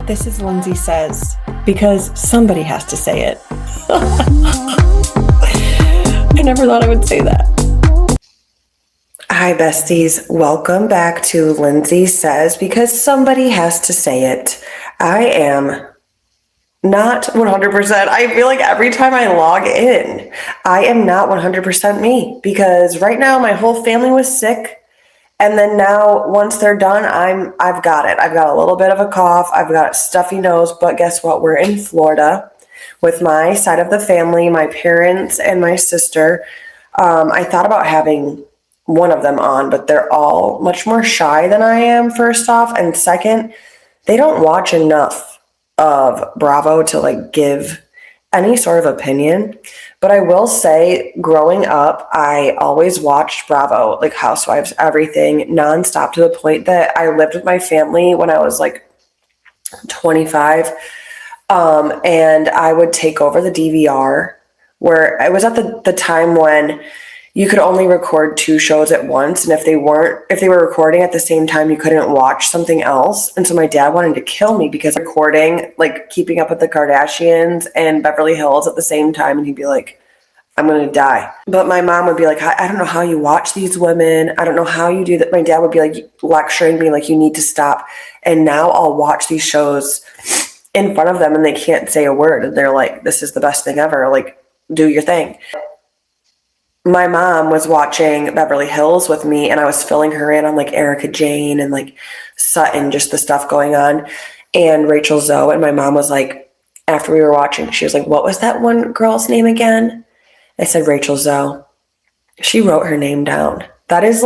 This is Lindsay Says, because somebody has to say it. I never thought I would say that. Hi, besties. Welcome back to Lindsay Says, because somebody has to say it. I am not 100%. I feel like every time I log in, I am not 100% me, because right now my whole family was sick. And then now, once they're done, I've got it. I've got a little bit of a cough. I've got a stuffy nose. But guess what? We're in Florida with my side of the family, my parents and my sister. I thought about having one of them on, but they're all much more shy than I am, first off. And second, they don't watch enough of Bravo to give any sort of opinion. But I will say, growing up, I always watched Bravo, Housewives, everything, nonstop, to the point that I lived with my family when I was 25. And I would take over the DVR, where I was at the time when you could only record 2 shows at once. And if they were recording at the same time, you couldn't watch something else. And so my dad wanted to kill me because recording, Keeping Up with the Kardashians and Beverly Hills at the same time. And he'd be like, I'm going to die. But my mom would be like, I don't know how you watch these women. I don't know how you do that. My dad would be lecturing me, you need to stop. And now I'll watch these shows in front of them and they can't say a word. And they're like, this is the best thing ever. Do your thing. My mom was watching Beverly Hills with me, and I was filling her in on Erica Jane and Sutton, just the stuff going on, and Rachel Zoe. And my mom was after we were watching, she was like, what was that one girl's name again? I said, Rachel Zoe. She wrote her name down. That is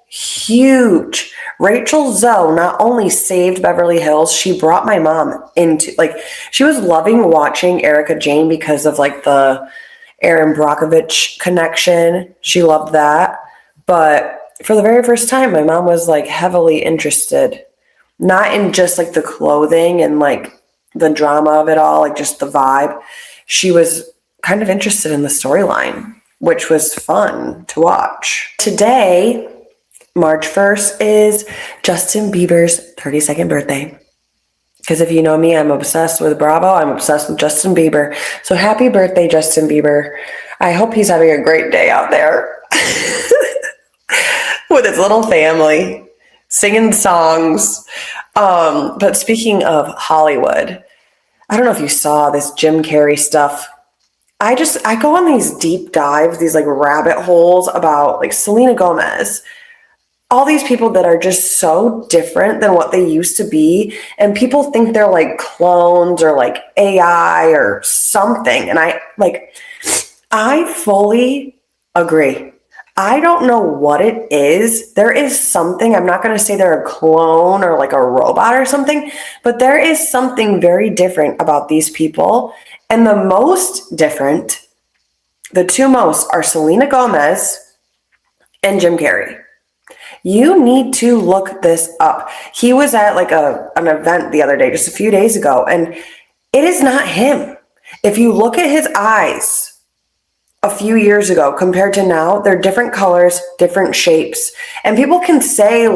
huge. Rachel Zoe not only saved Beverly Hills, she brought my mom into, she was loving watching Erica Jane because of the Aaron Brockovich connection. She loved that. But for the very first time, my mom was heavily interested, not in just the clothing and the drama of it all, just the vibe. She was kind of interested in the storyline, which was fun to watch. Today, March 1st, is Justin Bieber's 32nd birthday. Because if you know me, I'm obsessed with Bravo. I'm obsessed with Justin Bieber. So happy birthday, Justin Bieber. I hope he's having a great day out there with his little family, singing songs. But speaking of Hollywood, I don't know if you saw this Jim Carrey stuff. I go on these deep dives, these rabbit holes about Selena Gomez. All these people that are just so different than what they used to be. And people think they're clones or AI or something. And I fully agree. I don't know what it is. There is something, I'm not going to say they're a clone or a robot or something, but there is something very different about these people. And the most different, the two most, are Selena Gomez and Jim Carrey. You need to look this up. He was at an event the other day, just a few days ago, and it is not him. If you look at his eyes a few years ago compared to now, they're different colors, different shapes. And people can say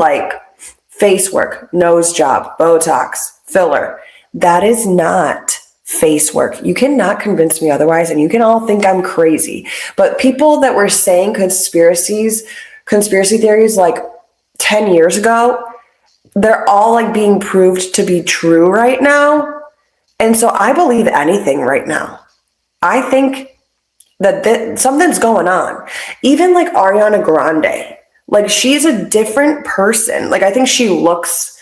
face work, nose job, Botox, filler. That is not face work. You cannot convince me otherwise, and you can all think I'm crazy. But people that were saying conspiracy theories 10 years ago, they're all being proved to be true right now. And so I believe anything right now. I think that something's going on. Even Ariana Grande, she's a different person. I think she looks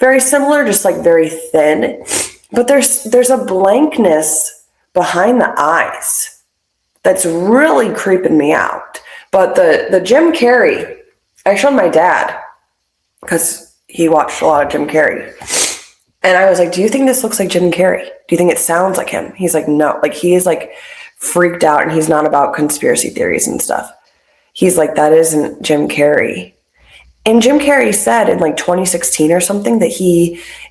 very similar, just very thin, but there's a blankness behind the eyes that's really creeping me out. But the Jim Carrey, I showed my dad because he watched a lot of Jim Carrey. And I was like, do you think this looks like Jim Carrey? Do you think it sounds like him? He's like, no. He is freaked out, and he's not about conspiracy theories and stuff. He's like, that isn't Jim Carrey. And Jim Carrey said in 2016 or something that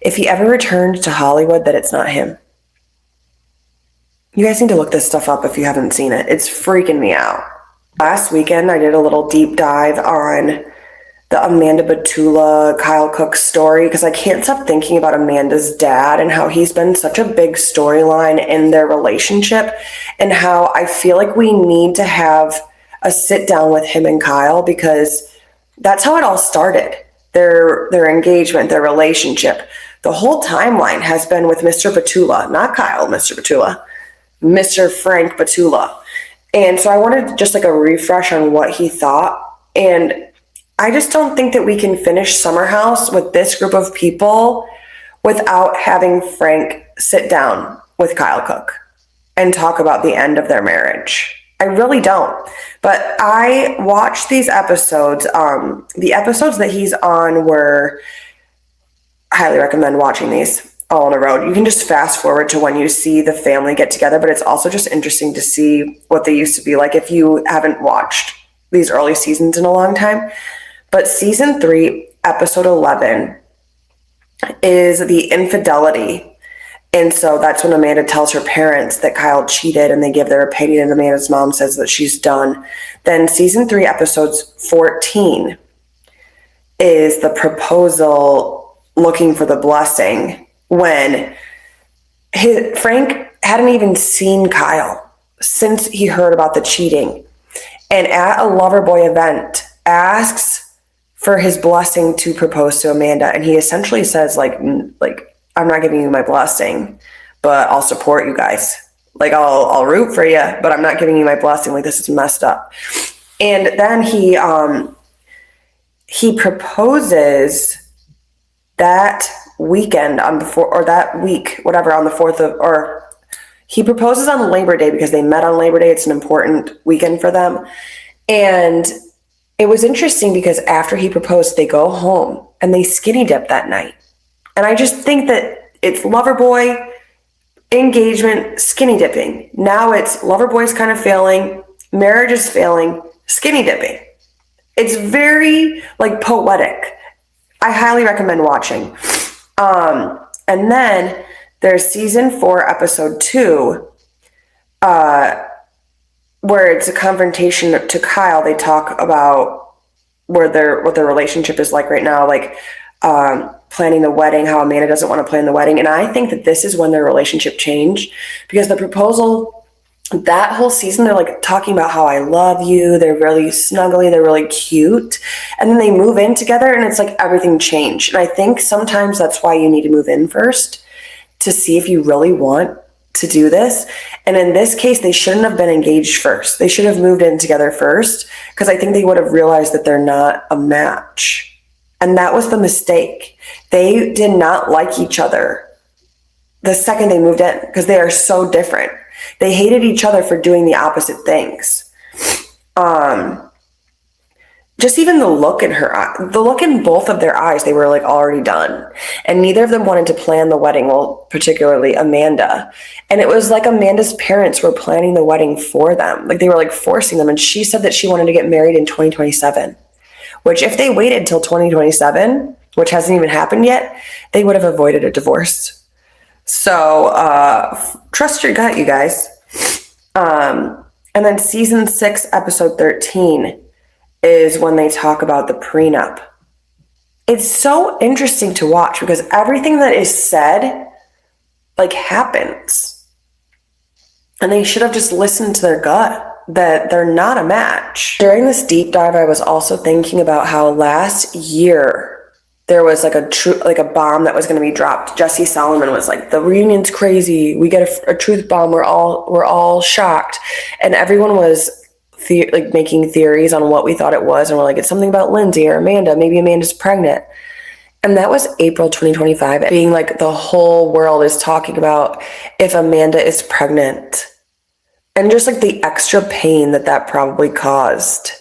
if he ever returned to Hollywood, that it's not him. You guys need to look this stuff up if you haven't seen it. It's freaking me out. Last weekend, I did a little deep dive on the Amanda Batula, Kyle Cook story, because I can't stop thinking about Amanda's dad and how he's been such a big storyline in their relationship, and how I feel like we need to have a sit down with him and Kyle, because that's how it all started. Their engagement, their relationship. The whole timeline has been with Mr. Batula, not Kyle, Mr. Batula, Mr. Frank Batula. And so I wanted just like a refresh on what he thought. And I just don't think that we can finish Summer House with this group of people without having Frank sit down with Kyle Cook and talk about the end of their marriage. I really don't. But I watched these episodes. The episodes that he's on were, highly recommend watching these all in a row. You can just fast forward to when you see the family get together, but it's also just interesting to see what they used to be like if you haven't watched these early seasons in a long time. But season 3, episode 11 is the infidelity. And so that's when Amanda tells her parents that Kyle cheated, and they give their opinion, and Amanda's mom says that she's done. Then season 3, episodes 14 is the proposal, looking for the blessing, when Frank hadn't even seen Kyle since he heard about the cheating. And at a Loverboy event, asks for his blessing to propose to Amanda. And he essentially says, like, I'm not giving you my blessing, but I'll support you guys. Like, I'll root for you, but I'm not giving you my blessing. Like, this is messed up. And then he proposes that weekend on that week, whatever, on the 4th of, or he proposes on Labor Day because they met on Labor Day. It's an important weekend for them. And it was interesting because after he proposed, they go home and they skinny dip that night. And I just think that it's Loverboy, engagement, skinny dipping. Now it's Loverboy's kind of failing, marriage is failing, skinny dipping. It's very like poetic. I highly recommend watching. And then there's season 4, episode 2, where it's a confrontation to Kyle. They talk about what their relationship is like right now, like planning the wedding, how Amanda doesn't want to plan the wedding. And I think that this is when their relationship changed, because the proposal, that whole season, they're like talking about how I love you. They're really snuggly. They're really cute. And then they move in together and it's like everything changed. And I think sometimes that's why you need to move in first to see if you really want to do this. And in this case, they shouldn't have been engaged first. They should have moved in together first, because I think they would have realized that they're not a match. And that was the mistake. They did not like each other the second they moved in, because they are so different. They hated each other for doing the opposite things. Just even the look in her eye, the look in both of their eyes, they were like already done. And neither of them wanted to plan the wedding, well, particularly Amanda. And it was like Amanda's parents were planning the wedding for them. Like they were like forcing them. And she said that she wanted to get married in 2027, which if they waited till 2027, which hasn't even happened yet, they would have avoided a divorce. So trust your gut, you guys. And then season 6, episode 13 is when they talk about the prenup. It's so interesting to watch because everything that is said like happens. And they should have just listened to their gut that they're not a match. During this deep dive, I was also thinking about how last year there was like a bomb that was going to be dropped. Jesse Solomon was like, the reunion's crazy. We get a truth bomb. We're all shocked. And everyone was making theories on what we thought it was. And we're like, it's something about Lindsay or Amanda. Maybe Amanda's pregnant. And that was April 2025. Being like the whole world is talking about if Amanda is pregnant. And just like the extra pain that probably caused.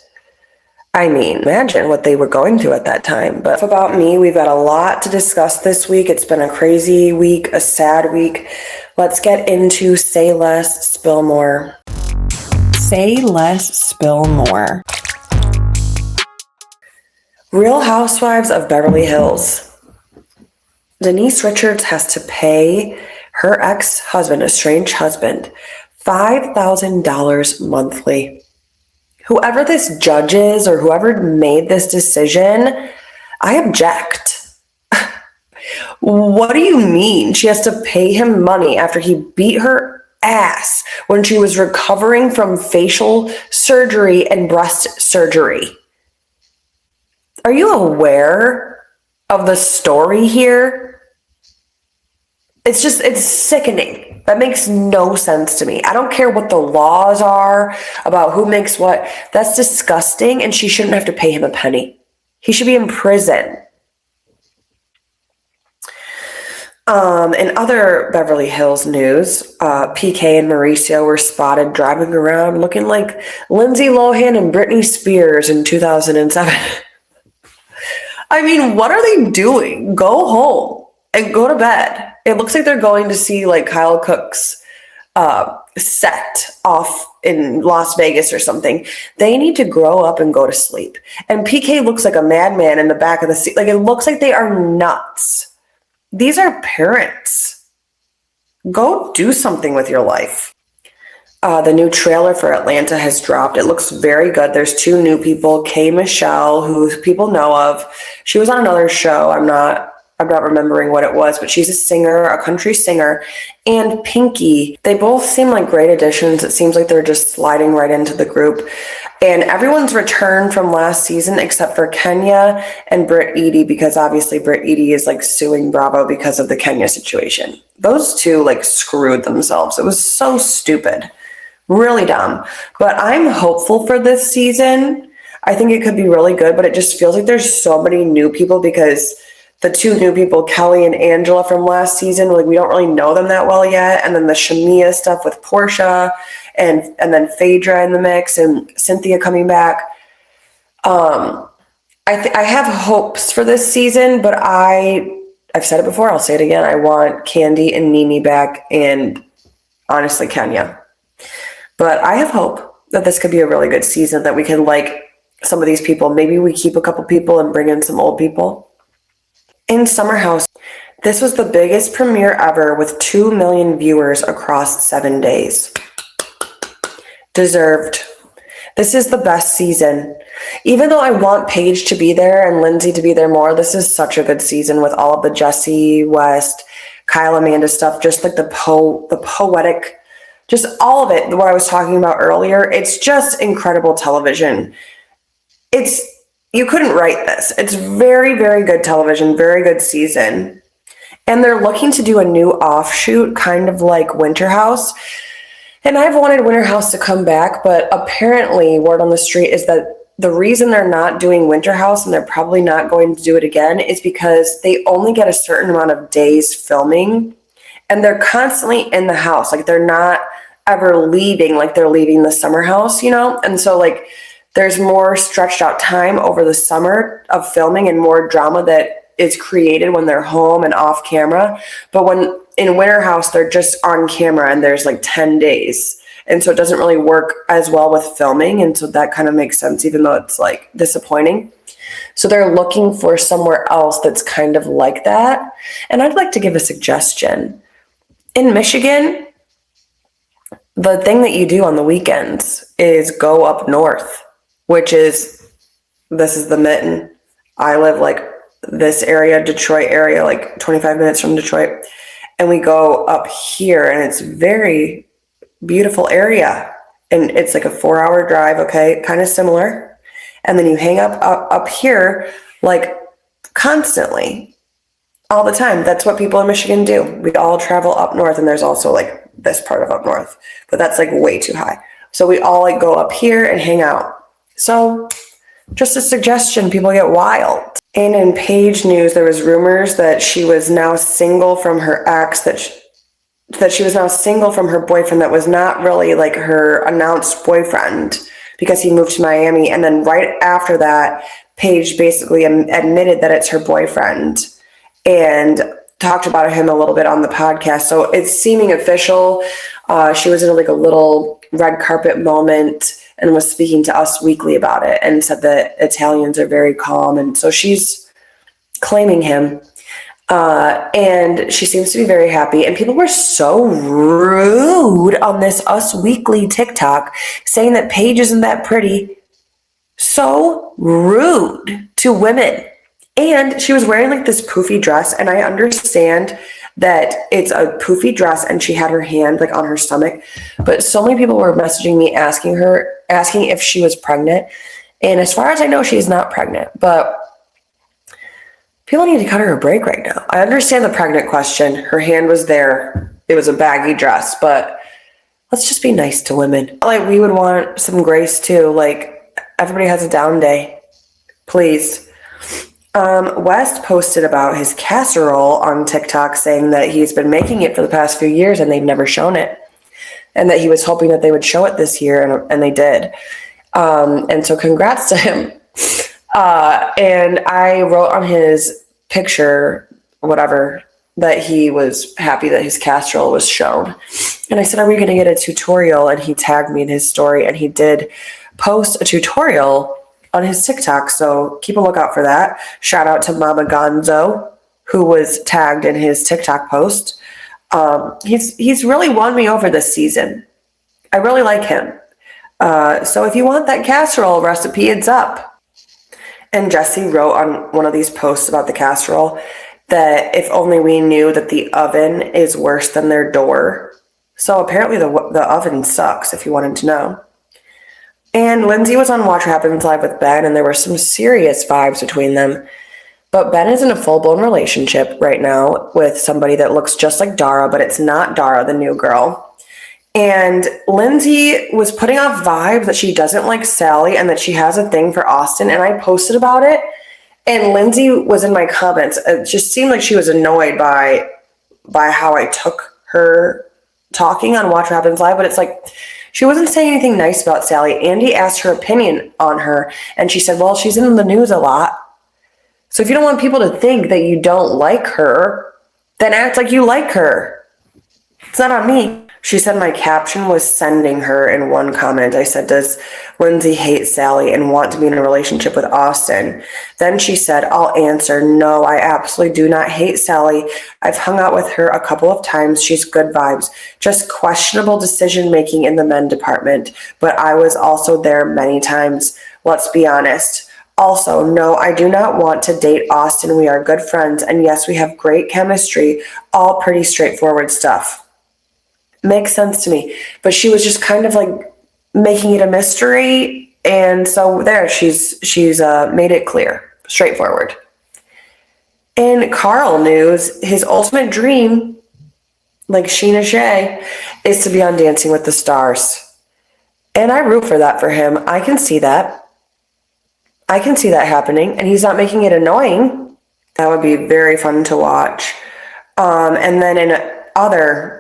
I mean, imagine what they were going through at that time. But about me, we've got a lot to discuss this week. It's been a crazy week, a sad week. Let's get into Say Less, Spill More. Say Less, Spill More. Real Housewives of Beverly Hills. Denise Richards has to pay her ex-husband, estranged husband, $5,000 monthly. Whoever this judge is or whoever made this decision, I object. What do you mean she has to pay him money after he beat her ass when she was recovering from facial surgery and breast surgery? Are you aware of the story here? It's sickening. That makes no sense to me. I don't care what the laws are about who makes what. That's disgusting, and she shouldn't have to pay him a penny. He should be in prison. In other Beverly Hills news, PK and Mauricio were spotted driving around looking like Lindsay Lohan and Britney Spears in 2007. I mean, what are they doing? Go home and go to bed. It looks like they're going to see like Kyle Cook's set off in Las Vegas or something. They need to grow up and go to sleep. And PK looks like a madman in the back of the seat. Like, it looks like they are nuts. These are parents. Go do something with your life. The new trailer for Atlanta has dropped. It looks very good. There's 2 new people. K. Michelle, who people know of. She was on another show. I'm not remembering what it was, but she's a singer, a country singer. And Pinky. They both seem like great additions. It seems like they're just sliding right into the group. And everyone's returned from last season except for Kenya and Britt Edie, because obviously Britt Edie is like suing Bravo because of the Kenya situation. Those 2 like screwed themselves. It was so stupid. Really dumb. But I'm hopeful for this season. I think it could be really good, but it just feels like there's so many new people because the 2 new people, Kelly and Angela from last season, like we don't really know them that well yet. And then the Shamia stuff with Portia and then Phaedra in the mix and Cynthia coming back. I have hopes for this season, but I've said it before, I'll say it again. I want Candy and Nene back and honestly Kenya. But I have hope that this could be a really good season, that we can like some of these people. Maybe we keep a couple people and bring in some old people. In Summer House, this was the biggest premiere ever with 2 million viewers across 7 days. Deserved. This is the best season. Even though I want Paige to be there and Lindsay to be there more, this is such a good season with all of the Jesse, West, Kyle, Amanda stuff, just like the poetic, just all of it, what I was talking about earlier. It's just incredible television. You couldn't write this. It's very, very good television, very good season. And they're looking to do a new offshoot, kind of like Winter House. And I've wanted Winter House to come back, but apparently word on the street is that the reason they're not doing Winter House and they're probably not going to do it again is because they only get a certain amount of days filming and they're constantly in the house. Like they're not ever leaving, like they're leaving the summer house, you know? And so like there's more stretched out time over the summer of filming and more drama that is created when they're home and off camera. But when in Winter House, they're just on camera and there's like 10 days. And so it doesn't really work as well with filming. And so that kind of makes sense, even though it's like disappointing. So they're looking for somewhere else that's kind of like that. And I'd like to give a suggestion. In Michigan, the thing that you do on the weekends is go up north, which is, this is the mitten. I live like this area, Detroit area, like 25 minutes from Detroit. And we go up here and it's very beautiful area. And it's like a 4-hour drive, okay, kind of similar. And then you hang up here like constantly, all the time. That's what people in Michigan do. We all travel up north, and there's also like this part of up north, but that's like way too high. So we all like go up here and hang out. So just a suggestion, people get wild. And in Paige news, there was rumors that she was now single from her ex, that she was now single from her boyfriend that was not really like her announced boyfriend because he moved to Miami. And then right after that, Paige basically admitted that it's her boyfriend and talked about him a little bit on the podcast. So it's seeming official. She was in like a little red carpet moment and was speaking to Us Weekly about it and said that Italians are very calm. And so she's claiming him. And she seems to be very happy. And people were so rude on this Us Weekly TikTok saying that Paige isn't that pretty. So rude to women. And she was wearing like this poofy dress. And I understand that it's a poofy dress and she had her hand like on her stomach. But so many people were messaging me asking if she was pregnant. And as far as I know, she is not pregnant. But people need to cut her a break right now. I understand the pregnant question. Her hand was there. It was a baggy dress, but let's just be nice to women. Like, we would want some grace too. Like, everybody has a down day. Please. West posted about his casserole on TikTok saying that he's been making it for the past few years and they've never shown it. And that he was hoping that they would show it this year, and they did. And so congrats to him. And I wrote on his picture, whatever, that he was happy that his casserole was shown. And I said, are we going to get a tutorial? And he tagged me in his story, and he did post a tutorial on his TikTok. So keep a lookout for that. Shout out to Mama Gonzo, who was tagged in his TikTok post. He's really won me over this season. I really like him. So if you want that casserole recipe, it's up. And Jesse wrote on one of these posts about the casserole that if only we knew that the oven is worse than their door. So apparently the oven sucks, if you wanted to know. And Lindsay was on Watch What Happens Live with Ben, and there were some serious vibes between them. But Ben is in a full-blown relationship right now with somebody that looks just like Dara, but it's not Dara, the new girl. And Lindsay was putting off vibes that she doesn't like Sally and that she has a thing for Austin. And I posted about it. And Lindsay was in my comments. It just seemed like she was annoyed by how I took her talking on Watch What Happens Live. But it's like, she wasn't saying anything nice about Sally. Andy asked her opinion on her. And she said, well, she's in the news a lot. So if you don't want people to think that you don't like her, then act like you like her. It's not on me. She said my caption was sending her in one comment. I said, does Lindsay hate Sally and want to be in a relationship with Austin? Then she said, I'll answer, no, I absolutely do not hate Sally. I've hung out with her a couple of times. She's good vibes. Just questionable decision-making in the men department. But I was also there many times. Let's be honest. Also, no, I do not want to date Austin. We are good friends. And yes, we have great chemistry. All pretty straightforward stuff. Makes sense to me. But she was just kind of like making it a mystery. And so there, she's made it clear. Straightforward. In Carl news, his ultimate dream, like Sheena Shea, is to be on Dancing with the Stars. And I root for that for him. I can see that. I can see that happening. And he's not making it annoying. That would be very fun to watch. And then in other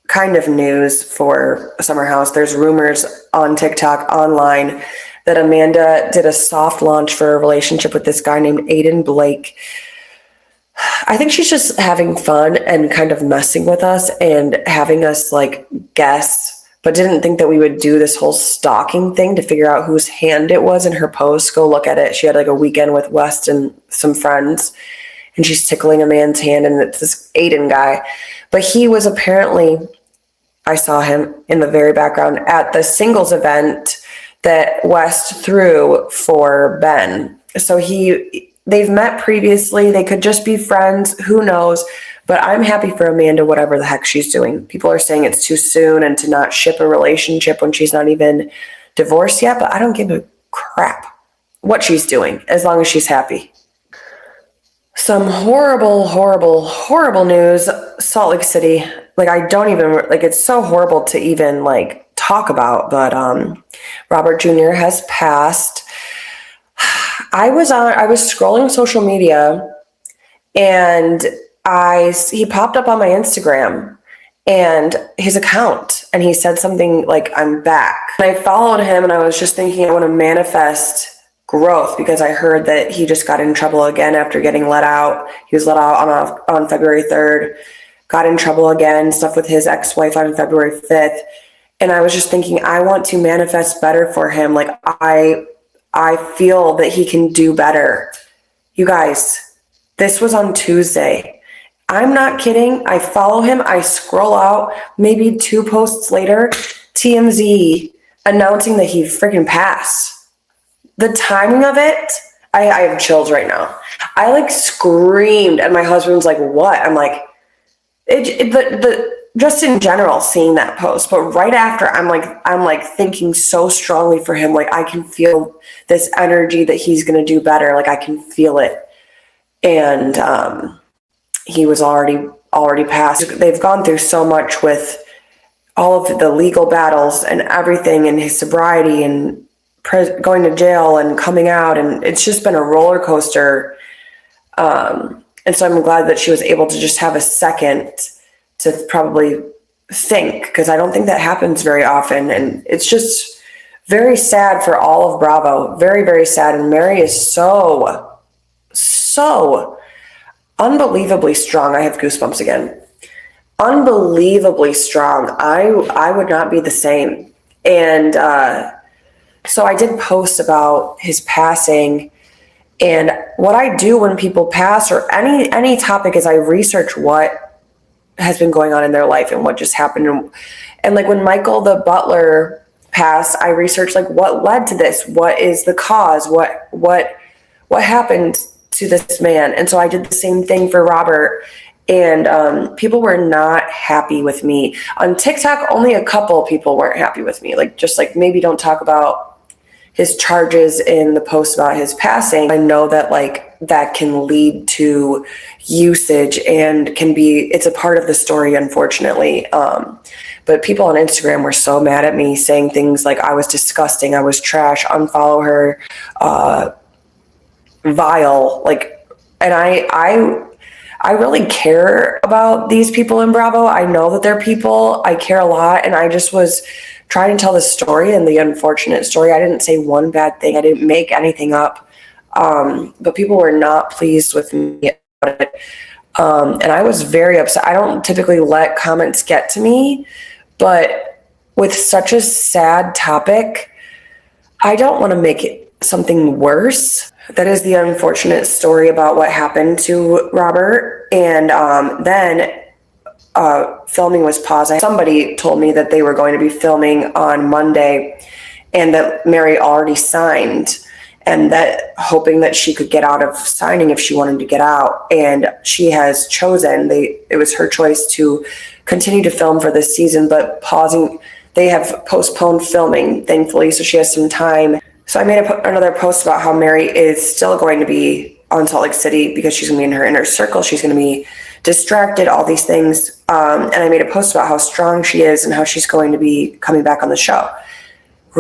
kind of news for Summer House, there's rumors on TikTok online that Amanda did a soft launch for a relationship with this guy named Aiden Blake. I think she's just having fun and kind of messing with us and having us like guess, but didn't think that we would do this whole stalking thing to figure out whose hand it was in her post. Go look at it. She had like a weekend with West and some friends, and she's tickling a man's hand, and it's this Aiden guy. But he was apparently, I saw him in the very background at the singles event that West threw for Ben. So they've met previously. They could just be friends. Who knows? But I'm happy for Amanda, whatever the heck she's doing. People are saying it's too soon and to not ship a relationship when she's not even divorced yet. But I don't give a crap what she's doing as long as she's happy. Some horrible, horrible, horrible news. Salt Lake City. Like, I don't even, like, it's so horrible to even, like, talk about. But Robert Jr. has passed. I was scrolling social media, and he popped up on my Instagram and his account, and he said something like, I'm back. And I followed him, and I was just thinking I want to manifest growth, because I heard that he just got in trouble again after getting let out. He was let out on February 3rd, got in trouble again, stuff with his ex-wife on February 5th. And I was just thinking, I want to manifest better for him. Like, I feel that he can do better. You guys, this was on Tuesday. I'm not kidding. I follow him. I scroll out, maybe 2 posts later, TMZ announcing that he freaking passed. The timing of it, I have chills right now. I like screamed, and my husband's like, "What?" I'm like, just in general, seeing that post, but right after, I'm like thinking so strongly for him. Like, I can feel this energy that he's gonna do better. Like, I can feel it, and he was already passed. They've gone through so much with all of the legal battles and everything, and his sobriety and going to jail and coming out, and it's just been a roller coaster. And so I'm glad that she was able to just have a second to probably think, because I don't think that happens very often, and it's just very sad for all of Bravo. Very, very sad. And Mary is so unbelievably strong. I have goosebumps again. Unbelievably strong. I would not be the same. And so I did post about his passing, and what I do when people pass, or any topic, is I research what has been going on in their life and what just happened. And like when Michael the butler passed, I researched like what led to this, what is the cause, what happened to this man. And so I did the same thing for Robert. And people were not happy with me. On TikTok, only a couple people weren't happy with me. Like, just like, maybe don't talk about his charges in the post about his passing. I know that like that can lead to usage and it's a part of the story, unfortunately. But people on Instagram were so mad at me, saying things like I was disgusting, I was trash, unfollow her, vile. Like, and I really care about these people in Bravo. I know that they're people. I care a lot. And I just was trying to tell the story, and the unfortunate story. I didn't say one bad thing. I didn't make anything up. But people were not pleased with me about it. And I was very upset. I don't typically let comments get to me, but with such a sad topic, I don't want to make it something worse. That is the unfortunate story about what happened to Robert. And then filming was paused. Somebody told me that they were going to be filming on Monday, and that Mary already signed, and that hoping that she could get out of signing if she wanted to get out. And she has chosen, it was her choice to continue to film for this season, but pausing. They have postponed filming, thankfully, so she has some time. So I made another post about how Mary is still going to be on Salt Lake City because she's going to be in her inner circle. She's going to be distracted, all these things. And I made a post about how strong she is and how she's going to be coming back on the show.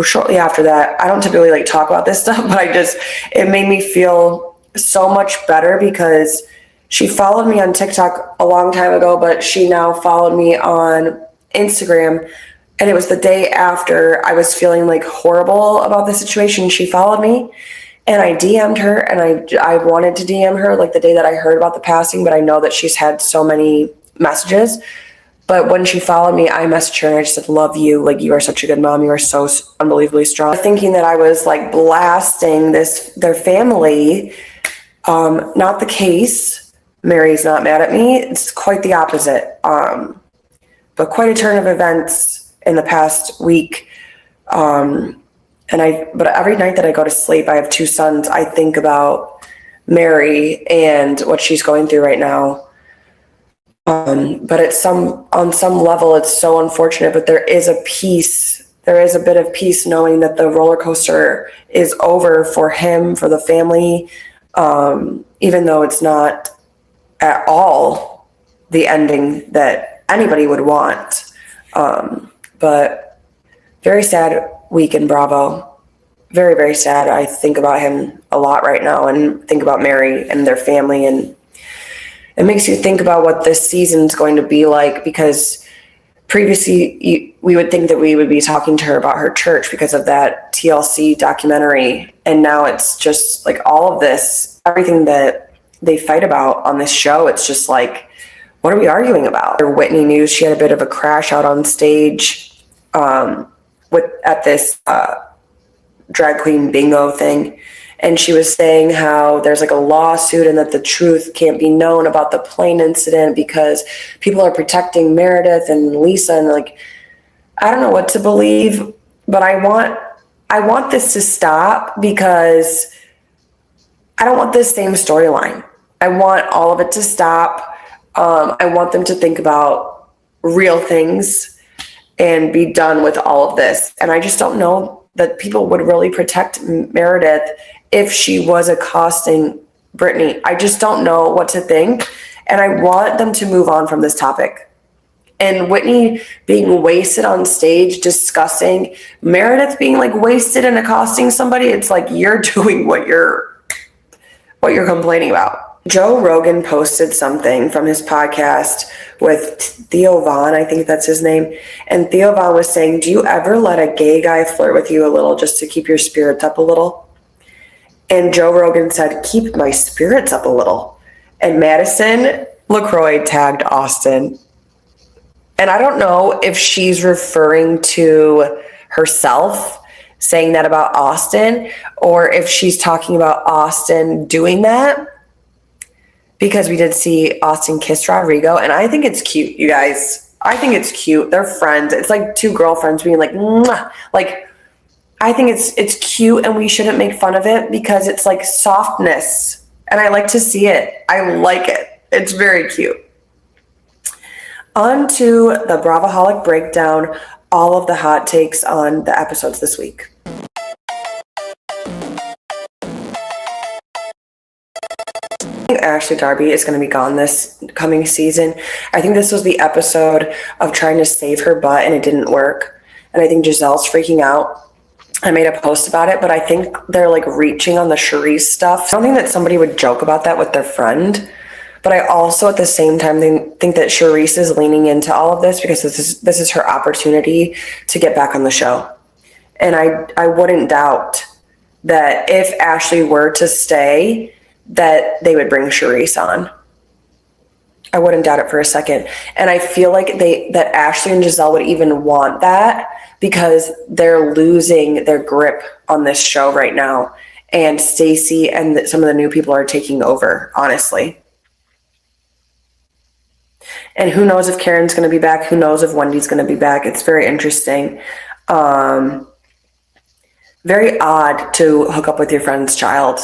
Shortly after that, I don't typically like talk about this stuff, but it made me feel so much better, because she followed me on TikTok a long time ago, but she now followed me on Instagram. And it was the day after I was feeling like horrible about the situation. She followed me, and I DM'd her, and I wanted to DM her like the day that I heard about the passing, but I know that she's had so many messages. But when she followed me, I messaged her and I just said, "Love you. Like, you are such a good mom. You are so unbelievably strong." Thinking that I was like blasting their family. Not the case. Mary's not mad at me. It's quite the opposite. But quite a turn of events in the past week. But every night that I go to sleep, I have 2 sons, I think about Mary and what she's going through right now. But on some level, it's so unfortunate, but there is a bit of peace knowing that the roller coaster is over for him, for the family, even though it's not at all the ending that anybody would want. But very sad week in Bravo. Very, very sad. I think about him a lot right now, and think about Mary and their family, and it makes you think about what this season's going to be like, because previously we would think that we would be talking to her about her church because of that TLC documentary, and now it's just like all of this, everything that they fight about on this show, it's just like, what are we arguing about? Whitney News, she had a bit of a crash out on stage at this drag queen bingo thing, And she was saying how there's like a lawsuit and that the truth can't be known about the plane incident because people are protecting Meredith and Lisa, and like, I don't know what to believe, but I want this to stop because I don't want this same storyline. I want all of it to stop. I want them to think about real things and be done with all of this. And I just don't know that people would really protect Meredith if she was accosting Brittany. I just don't know what to think. And I want them to move on from this topic. And Whitney being wasted on stage discussing Meredith being like wasted and accosting somebody, it's like you're doing what you're complaining about. Joe Rogan posted something from his podcast with Theo Von, I think that's his name. And Theo Von was saying, do you ever let a gay guy flirt with you a little just to keep your spirits up a little? And Joe Rogan said, keep my spirits up a little. And Madison LaCroix tagged Austin. And I don't know if she's referring to herself saying that about Austin, or if she's talking about Austin doing that, because we did see Austin kiss Rodrigo, and I think it's cute, you guys. I think it's cute. They're friends. It's like two girlfriends being like, mwah. Like, I think it's cute, and we shouldn't make fun of it because it's like softness, and I like to see it. I like it. It's very cute. On to the Bravoholic Breakdown, all of the hot takes on the episodes this week. Ashley Darby is going to be gone this coming season. I think this was the episode of trying to save her butt and it didn't work. And I think Giselle's freaking out. I made a post about it, but I think they're like reaching on the Charisse stuff. I don't think that somebody would joke about that with their friend. But I also, at the same time, think that Charisse is leaning into all of this because this is her opportunity to get back on the show. And I wouldn't doubt that if Ashley were to stay, that they would bring Charisse on. I wouldn't doubt it for a second. And I feel like that Ashley and Giselle would even want that because they're losing their grip on this show right now. And Stacey and some of the new people are taking over, honestly. And who knows if Karen's going to be back? Who knows if Wendy's going to be back? It's very interesting. Very odd to hook up with your friend's child.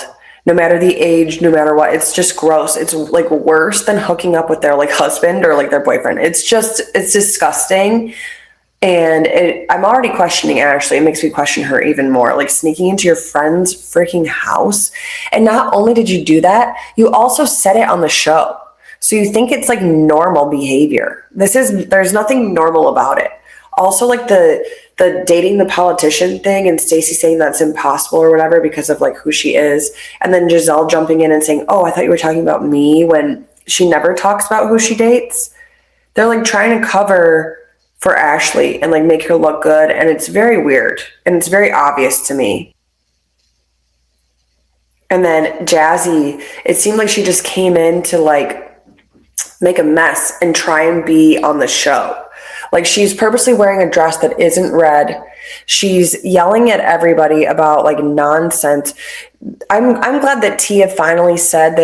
No matter the age, no matter what. It's just gross. It's like worse than hooking up with their like husband or like their boyfriend. It's disgusting. And I'm already questioning Ashley. It makes me question her even more. Like sneaking into your friend's freaking house. And not only did you do that, you also said it on the show. So you think it's like normal behavior. There's nothing normal about it. Also, like the dating the politician thing and Stacey saying that's impossible or whatever because of like who she is. And then Giselle jumping in and saying, oh, I thought you were talking about me, when she never talks about who she dates. They're like trying to cover for Ashley and like make her look good. And it's very weird. And it's very obvious to me. And then Jazzy, it seemed like she just came in to like make a mess and try and be on the show. Like she's purposely wearing a dress that isn't red. She's yelling at everybody about like nonsense. I'm glad that Tia finally said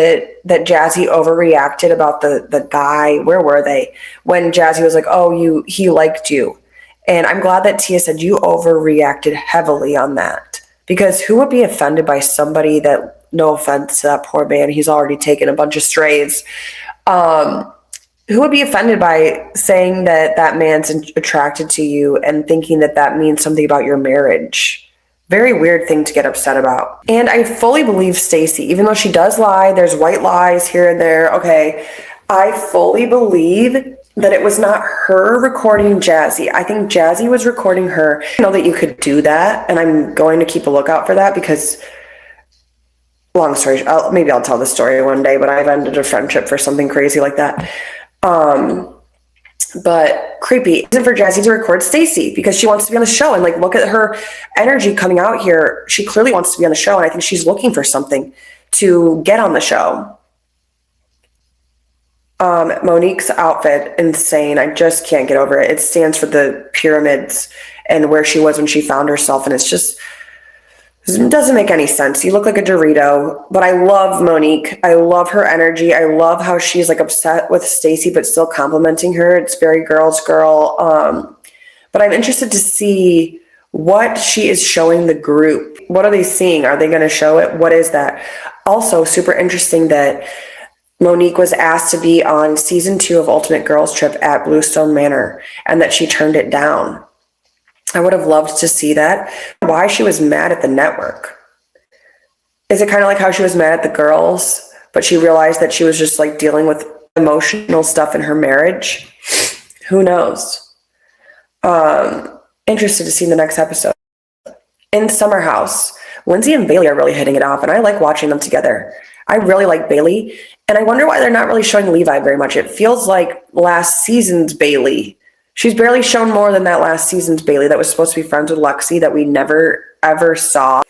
that Jazzy overreacted about the guy. Where were they? When Jazzy was like, oh, he liked you. And I'm glad that Tia said you overreacted heavily on that. Because who would be offended by somebody that, no offense to that poor man, he's already taken a bunch of strays. Who would be offended by saying that man's attracted to you and thinking that means something about your marriage? Very weird thing to get upset about. And I fully believe Stacey, even though she does lie, there's white lies here and there. Okay, I fully believe that it was not her recording Jazzy. I think Jazzy was recording her. I know that you could do that, and I'm going to keep a lookout for that because, long story, maybe I'll tell the story one day, but I've ended a friendship for something crazy like that. But creepy. It isn't for Jazzy to record Stacey because she wants to be on the show, and like look at her energy coming out here. She clearly wants to be on the show, and I think she's looking for something to get on the show. Monique's outfit, insane. I just can't get over it. It stands for the pyramids and where she was when she found herself, and it's It doesn't make any sense. You look like a Dorito, but I love Monique. I love her energy. I love how she's like upset with Stacy, but still complimenting her. It's very girl's girl. But I'm interested to see what she is showing the group. What are they seeing? Are they going to show it? What is that? Also, super interesting that Monique was asked to be on season 2 of Ultimate Girls Trip at Bluestone Manor and that she turned it down. I would have loved to see that. Why she was mad at the network. Is it kind of like how she was mad at the girls, but she realized that she was just like dealing with emotional stuff in her marriage? Who knows? Interested to see the next episode. In Summer House, Lindsay and Bailey are really hitting it off, and I like watching them together. I really like Bailey, and I wonder why they're not really showing Levi very much. It feels like last season's Bailey. She's barely shown more than that last season's Bailey that was supposed to be friends with Lexi that we never, ever saw.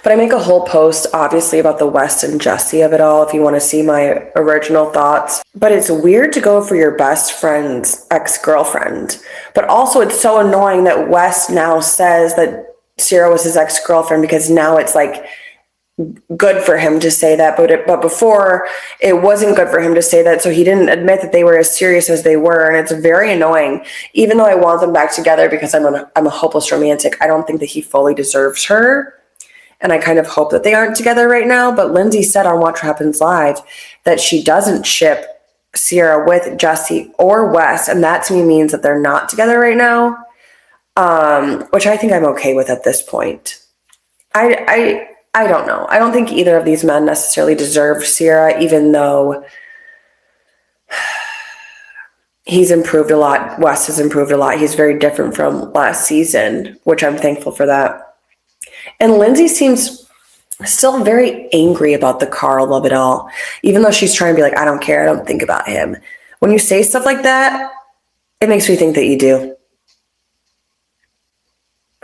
But I make a whole post, obviously, about the West and Jesse of it all if you want to see my original thoughts. But it's weird to go for your best friend's ex-girlfriend. But also it's so annoying that West now says that Sierra was his ex-girlfriend because now it's like good for him to say that, but before it wasn't good for him to say that, so he didn't admit that they were as serious as they were, and it's very annoying. Even though I want them back together because I'm a hopeless romantic, I don't think that he fully deserves her, and I kind of hope that they aren't together right now. But Lindsay said on Watch What Happens Live that she doesn't ship Sierra with Jesse or Wes, and that to me means that they're not together right now, which I think I'm okay with at this point. I don't know. I don't think either of these men necessarily deserve Sierra, even though he's improved a lot. Wes has improved a lot. He's very different from last season, which I'm thankful for that. And Lindsay seems still very angry about the Carl of it all, even though she's trying to be like, I don't care. I don't think about him. When you say stuff like that, it makes me think that you do.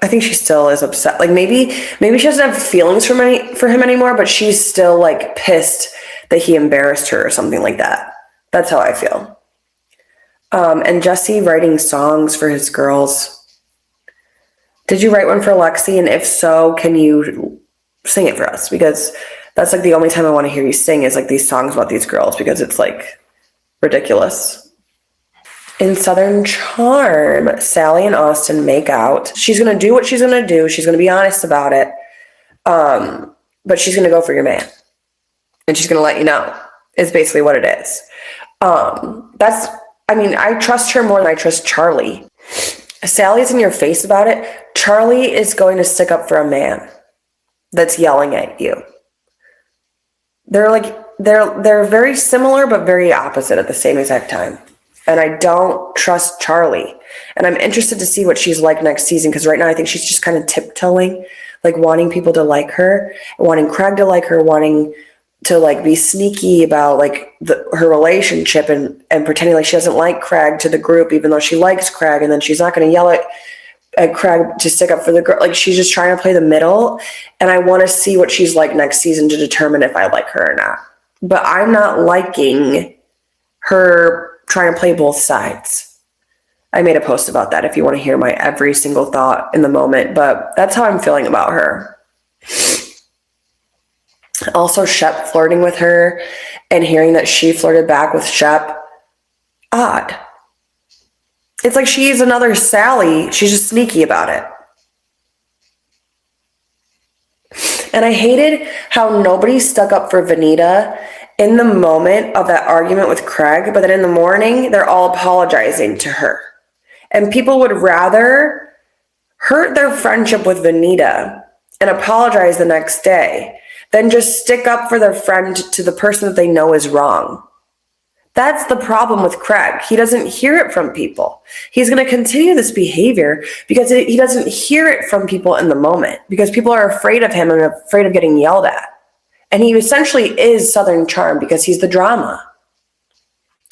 I think she still is upset. Like maybe she doesn't have feelings for him anymore, but she's still like pissed that he embarrassed her or something like that. That's how I feel. And Jesse writing songs for his girls. Did you write one for Lexi? And if so, can you sing it for us? Because that's like the only time I want to hear you sing is like these songs about these girls, because it's like ridiculous. In Southern Charm, Sally and Austin make out. She's going to do what she's going to do. She's going to be honest about it. But she's going to go for your man. And she's going to let you know. Is basically what it is. I trust her more than I trust Charley. Sally's in your face about it. Charley is going to stick up for a man that's yelling at you. They're very similar, but very opposite at the same exact time. And I don't trust Charley. And I'm interested to see what she's like next season, because right now I think she's just kind of tiptoeing, like wanting people to like her, wanting Craig to like her, wanting to like be sneaky about like her relationship and pretending like she doesn't like Craig to the group, even though she likes Craig, and then she's not going to yell at Craig to stick up for the girl. Like she's just trying to play the middle. And I want to see what she's like next season to determine if I like her or not. But I'm not liking her trying to play both sides. I made a post about that if you want to hear my every single thought in the moment, but that's how I'm feeling about her. Also, Shep flirting with her and hearing that she flirted back with Shep. Odd. It's like she's another Sally. She's just sneaky about it. And I hated how nobody stuck up for Vanita in the moment of that argument with Craig, but then in the morning, they're all apologizing to her. And people would rather hurt their friendship with Vanita and apologize the next day than just stick up for their friend to the person that they know is wrong. That's the problem with Craig. He doesn't hear it from people. He's going to continue this behavior because he doesn't hear it from people in the moment, because people are afraid of him and afraid of getting yelled at. And he essentially is Southern Charm because he's the drama.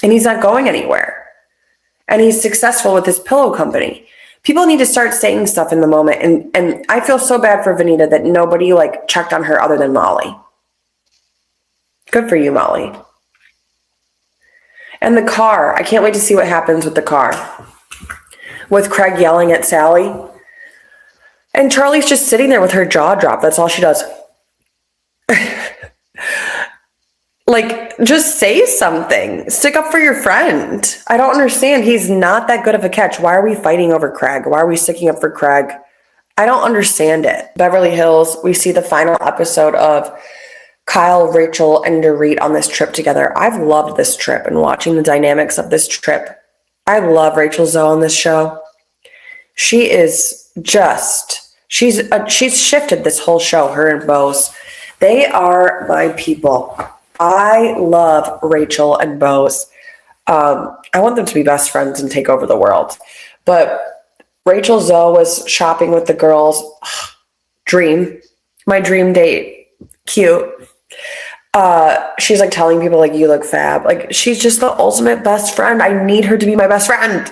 And he's not going anywhere. And he's successful with his pillow company. People need to start saying stuff in the moment. And I feel so bad for Vanita that nobody like checked on her other than Molly. Good for you, Molly. And the car. I can't wait to see what happens with the car. With Craig yelling at Sally. And Charlie's just sitting there with her jaw dropped. That's all she does. Like, just say something. Stick up for your friend. I don't understand. He's not that good of a catch. Why are we fighting over Craig? Why are we sticking up for Craig? I don't understand it. Beverly Hills, we see the final episode of Kyle, Rachel, and Dorit on this trip together. I've loved this trip and watching the dynamics of this trip. I love Rachel Zoe on this show. She is just, she's shifted this whole show, her and Bose. They are my people. I love Rachel and Bose. I want them to be best friends and take over the world. But Rachel Zoe was shopping with the girls. Dream. My dream date. Cute. She's like telling people like, you look fab. Like, she's just the ultimate best friend. I need her to be my best friend.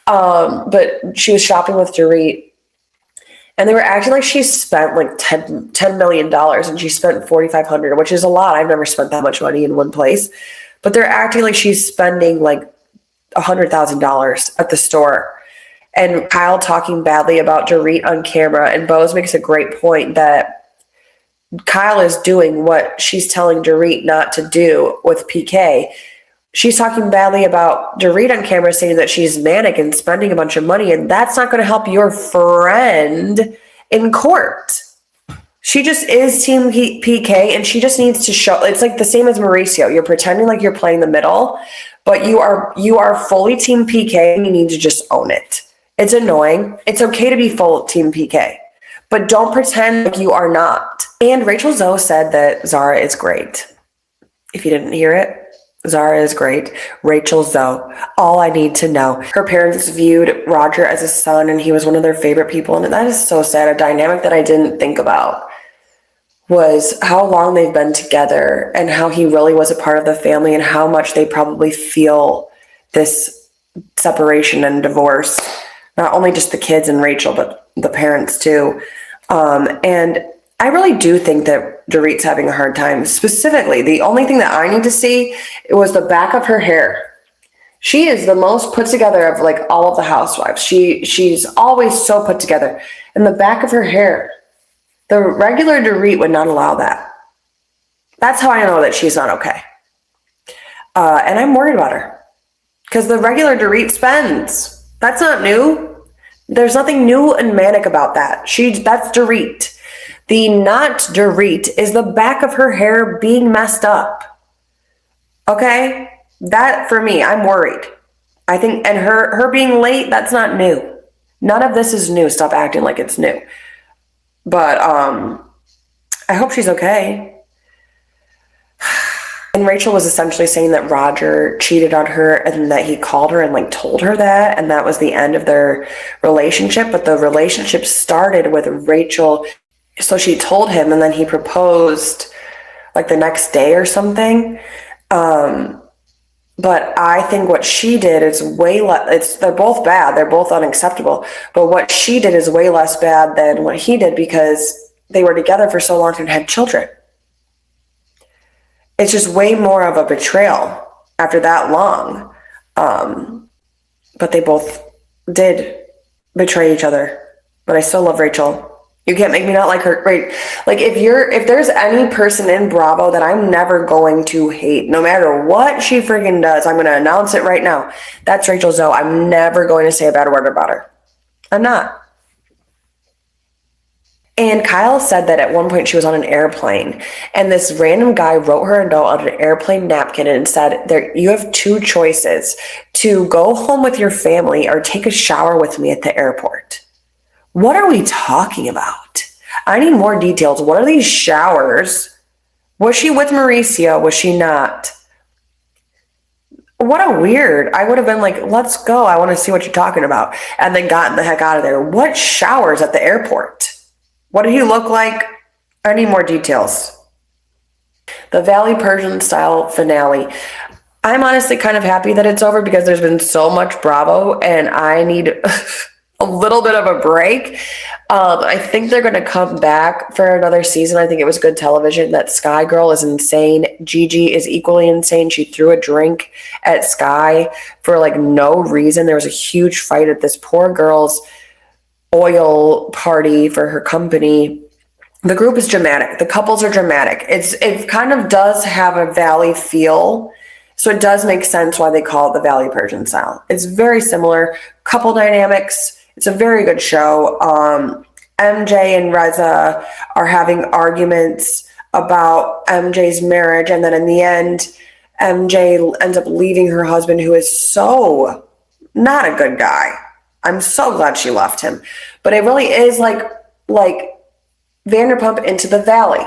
But she was shopping with Dorit. And they were acting like she spent like $10 million and she spent $4,500, which is a lot. I've never spent that much money in one place. But they're acting like she's spending like $100,000 at the store. And Kyle talking badly about Dorit on camera. And Bose makes a great point that Kyle is doing what she's telling Dorit not to do with PK. She's talking badly about Dorit on camera, saying that she's manic and spending a bunch of money, and that's not going to help your friend in court. She just is team PK, and she just needs to show. It's like the same as Mauricio. You're pretending like you're playing the middle, but you are fully team PK, and you need to just own it. It's annoying. It's okay to be full team PK, but don't pretend like you are not. And Rachel Zoe said that Zara is great. If you didn't hear it, Zara is great. Rachel Zoe, all I need to know. Her parents viewed Roger as a son, and he was one of their favorite people. And that is so sad. A dynamic that I didn't think about was how long they've been together and how he really was a part of the family and how much they probably feel this separation and divorce. Not only just the kids and Rachel, but the parents too. And I really do think that Dorit's having a hard time. Specifically, the only thing that I need to see was the back of her hair. She is the most put together of like all of the housewives. She's always so put together. And the back of her hair, the regular Dorit would not allow that. That's how I know that she's not okay. And I'm worried about her because the regular Dorit spends. That's not new. There's nothing new and manic about that. That's Dorit. The not Dorit is the back of her hair being messed up. Okay? That, for me, I'm worried. I think, and her being late, that's not new. None of this is new. Stop acting like it's new. But I hope she's okay. And Rachel was essentially saying that Roger cheated on her and that he called her and like told her that, and that was the end of their relationship. But the relationship started with Rachel. So she told him, and then he proposed like the next day or something. But I think what she did is way less. They're both bad. They're both unacceptable. But what she did is way less bad than what he did because they were together for so long and had children. It's just way more of a betrayal after that long. But they both did betray each other. But I still love Rachel. You can't make me not like her. Right? Like if there's any person in Bravo that I'm never going to hate, no matter what she freaking does, I'm going to announce it right now. That's Rachel Zoe. I'm never going to say a bad word about her. I'm not. And Kyle said that at one point she was on an airplane and this random guy wrote her a note on an airplane napkin and said, you have two choices: to go home with your family or take a shower with me at the airport. What are we talking about? I need more details. What are these showers? Was she with Mauricio? Was she not? What a weird. I would have been like, let's go. I want to see what you're talking about. And then gotten the heck out of there. What showers at the airport? What did he look like? I need more details. The Valley Persian style finale. I'm honestly kind of happy that it's over because there's been so much Bravo and I need a little bit of a break. I think they're going to come back for another season. I think it was good television. That Sky girl is insane. Gigi is equally insane. She threw a drink at Sky for like no reason. There was a huge fight at this poor girl's oil party for her company. The group is dramatic. The couples are dramatic. It kind of does have a Valley feel. So it does make sense why they call it the Valley Persian style. It's very similar. Couple dynamics. It's a very good show. MJ and Reza are having arguments about MJ's marriage. And then in the end, MJ ends up leaving her husband, who is so not a good guy. I'm so glad she left him. But it really is like Vanderpump into the Valley.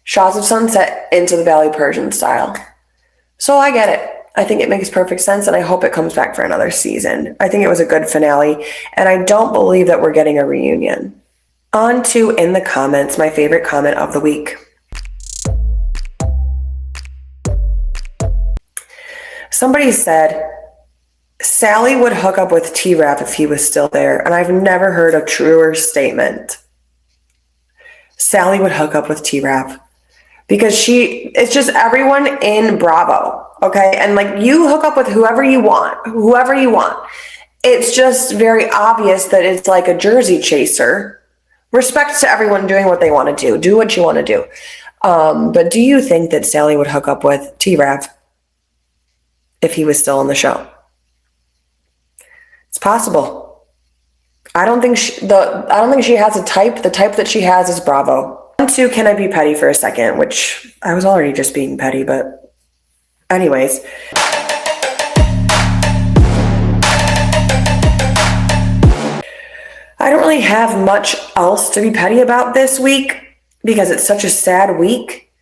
Shahs of Sunset into the Valley Persian style. So I get it. I think it makes perfect sense, and I hope it comes back for another season. I think it was a good finale, and I don't believe that we're getting a reunion. On to in the comments, my favorite comment of the week. Somebody said, Sally would hook up with T-Rap if he was still there, and I've never heard a truer statement. Sally would hook up with T-Rap because it's just everyone in Bravo, okay? And like, you hook up with whoever you want. It's just very obvious that it's like a jersey chaser. Respect to everyone doing what they want to do. Do what you want to do. But do you think that Sally would hook up with T-Rap if he was still on the show? It's possible. I don't think she has a type. The type that she has is Bravo. On to Can I Be Petty for a second, which I was already just being petty, but anyways. I don't really have much else to be petty about this week because it's such a sad week.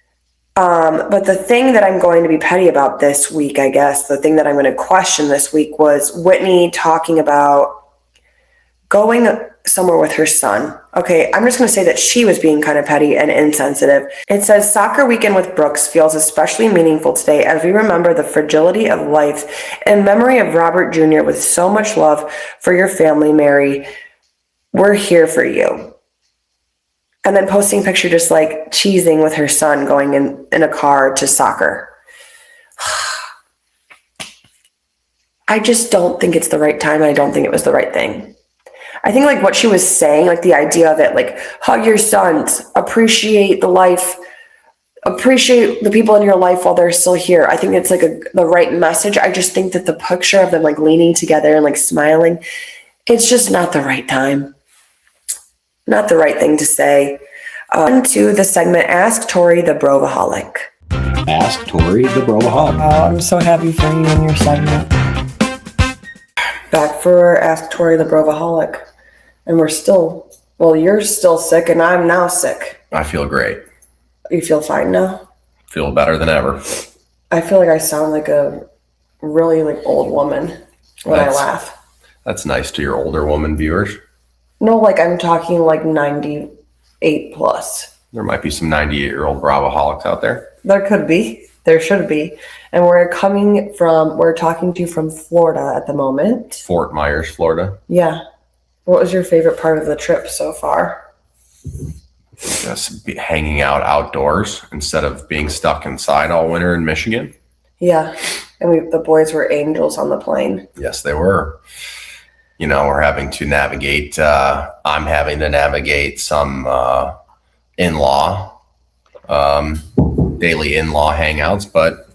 But the thing that I'm going to be petty about this week, I guess, the thing that I'm going to question this week was Whitney talking about going somewhere with her son. Okay, I'm just going to say that she was being kind of petty and insensitive. It says, soccer weekend with Brooks feels especially meaningful today as we remember the fragility of life in memory of Robert Jr. with so much love for your family, Mary. We're here for you. And then posting a picture just like cheesing with her son going in a car to soccer. I just don't think it's the right time. And I don't think it was the right thing. I think like what she was saying, like the idea of it, like hug your sons, appreciate the life, appreciate the people in your life while they're still here. I think it's like the right message. I just think that the picture of them like leaning together and like smiling, it's just not the right time. Not the right thing to say. On to the segment, Ask Torre the BROvoholic. Ask Torre the BROvoholic. Oh, I'm so happy for you and your segment. Back for Ask Torre the BROvoholic. And you're still sick and I'm now sick. I feel great. You feel fine now? Feel better than ever. I feel like I sound like a really like old woman when I laugh. That's nice to your older woman viewers. No, like I'm talking like 98 plus. There might be some 98-year-old Bravoholics out there. There could be. There should be. And we're talking to you from Florida at the moment. Fort Myers, Florida. Yeah. What was your favorite part of the trip so far? Just hanging out outdoors instead of being stuck inside all winter in Michigan. Yeah. And the boys were angels on the plane. Yes, they were. You know, we're having to navigate, I'm having to navigate some daily in-law hangouts, but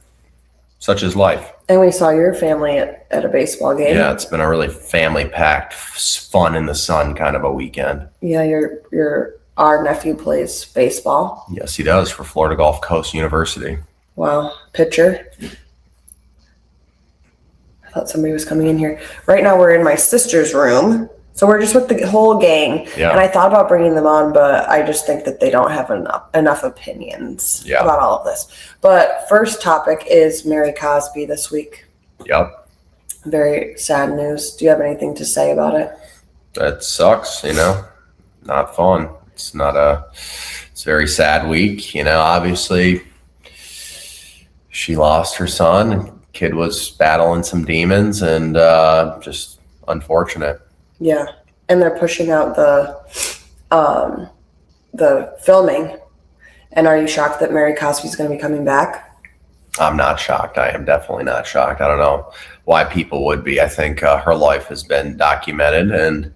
such is life. And we saw your family at a baseball game. Yeah, it's been a really family-packed, fun in the sun kind of a weekend. Yeah, our nephew plays baseball. Yes, he does, for Florida Gulf Coast University. Wow, pitcher. I thought somebody was coming in here. Right now we're in my sister's room. So we're just with the whole gang. Yeah. And I thought about bringing them on, but I just think that they don't have enough opinions about all of this. But first topic is Mary Cosby this week. Yep. Very sad news. Do you have anything to say about it? That sucks, not fun. It's a very sad week. Obviously she lost her son. Kid was battling some demons and just unfortunate. Yeah, and they're pushing out the filming. And are you shocked that Mary Cosby's going to be coming back? I'm not shocked. I am definitely not shocked. I don't know why people would be. I think her life has been documented, and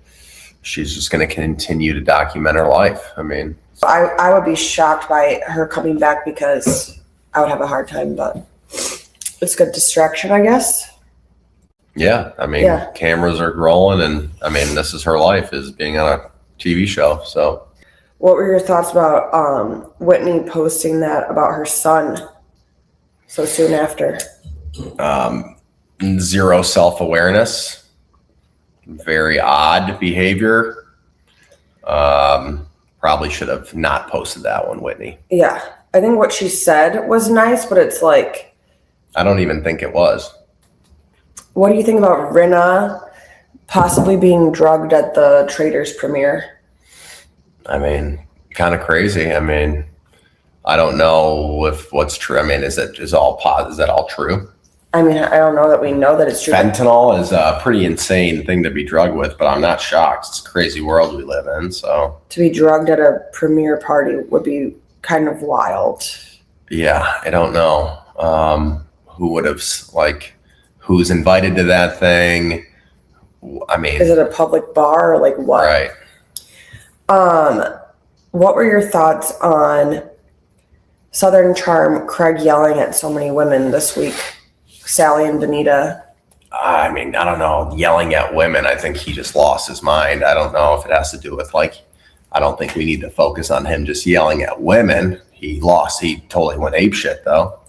she's just going to continue to document her life. I mean, I would be shocked by her coming back because I would have a hard time, but it's good distraction, I guess. yeah, I mean, cameras are rolling, and I mean, this is her life, is being on a TV show. So, what were your thoughts about Whitney posting that about her son so soon after? Zero self-awareness, very odd behavior. Probably should have not posted that one, Whitney. Yeah, I think what she said was nice, but it's like, I don't even think it was. What do you think about Rinna possibly being drugged at the Traitors premiere? I mean, kind of crazy. I mean, I don't know if what's true. I mean, is that all true? I mean, I don't know that we know that it's true. Fentanyl is a pretty insane thing to be drugged with, but I'm not shocked. It's a crazy world we live in. So to be drugged at a premiere party would be kind of wild. Yeah, I don't know who would have, like, who's invited to that thing. I mean, is it a public bar or like what? Right. What were your thoughts on Southern Charm Craig yelling at so many women this week? Sally and Benita. I mean, I don't know. Yelling at women, I think he just lost his mind. I don't know if it has to do with, like, I don't think we need to focus on him just yelling at women. He totally went apeshit, though.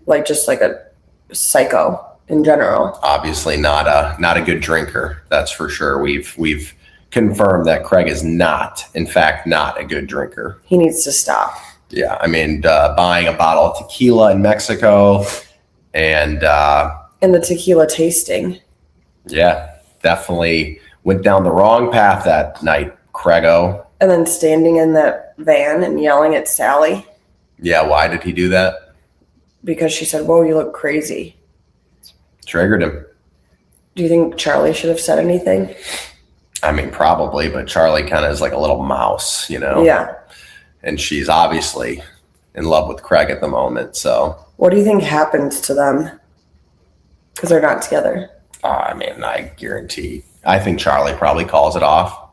Like, just like a psycho in general. Obviously not a good drinker. That's for sure. We've confirmed that Craig is not, in fact, not a good drinker. He needs to stop. Yeah. I mean, buying a bottle of tequila in Mexico and the tequila tasting. Yeah, definitely went down the wrong path that night, Craigo. And then standing in that van and yelling at Sally. Yeah, why did he do that? Because she said, "Whoa, you look crazy." Triggered him. Do you think Charley should have said anything? I mean, probably, but Charley kind of is like a little mouse, you know? Yeah. And she's obviously in love with Craig at the moment, so. What do you think happens to them? Because they're not together. I mean, I guarantee. I think Charley probably calls it off.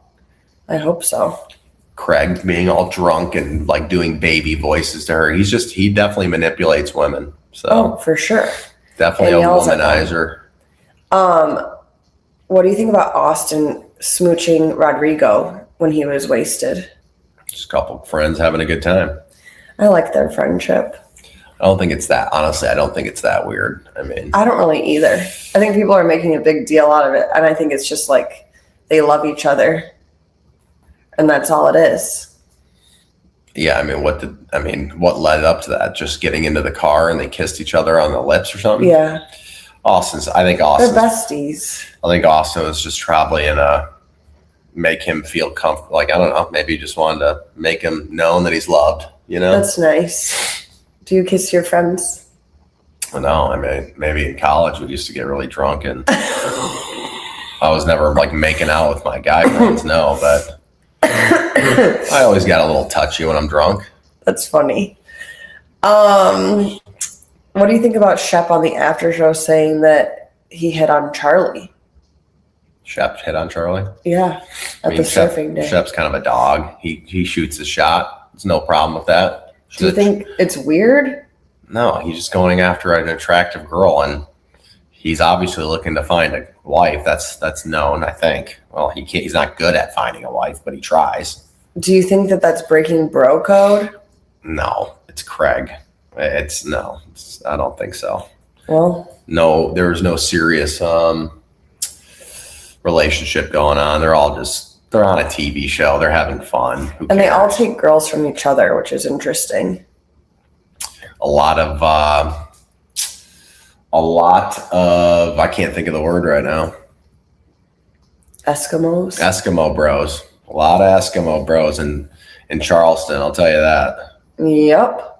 I hope so. Craig being all drunk and like doing baby voices to her. He definitely manipulates women. So. Oh, for sure. Definitely a womanizer. What do you think about Austin smooching Rodrigo when he was wasted? Just a couple of friends having a good time. I like their friendship. I don't think it's that, honestly, I don't think it's that weird. I mean, I don't really either. I think people are making a big deal out of it. And I think it's just like they love each other. And that's all it is. Yeah, I mean, what led up to that? Just getting into the car and they kissed each other on the lips or something? Yeah. I think Austin. They're besties. I think Austin was just probably make him feel comfortable. Like, I don't know, maybe he just wanted to make him known that he's loved, you know? That's nice. Do you kiss your friends? No, I mean, maybe in college we used to get really drunk and I was never like making out with my guy friends, no, but I always got a little touchy when I'm drunk. That's funny. What do you think about Shep on the after show saying that he hit on Charley? Shep hit on Charley? Yeah, at the surfing day. Shep's kind of a dog. He shoots his shot. There's no problem with that. Do you think it's weird? No, he's just going after an attractive girl, and he's obviously looking to find a wife. That's known, I think. Well, he's not good at finding a wife, but he tries. Do you think that that's breaking bro code? No, it's Craig. I don't think so. Well, no, there's no serious relationship going on. They're on a TV show. They're having fun. Who cares? They all take girls from each other, which is interesting. A lot of I can't think of the word right now. Eskimo bros. A lot of Eskimo bros in Charleston, I'll tell you that. Yep.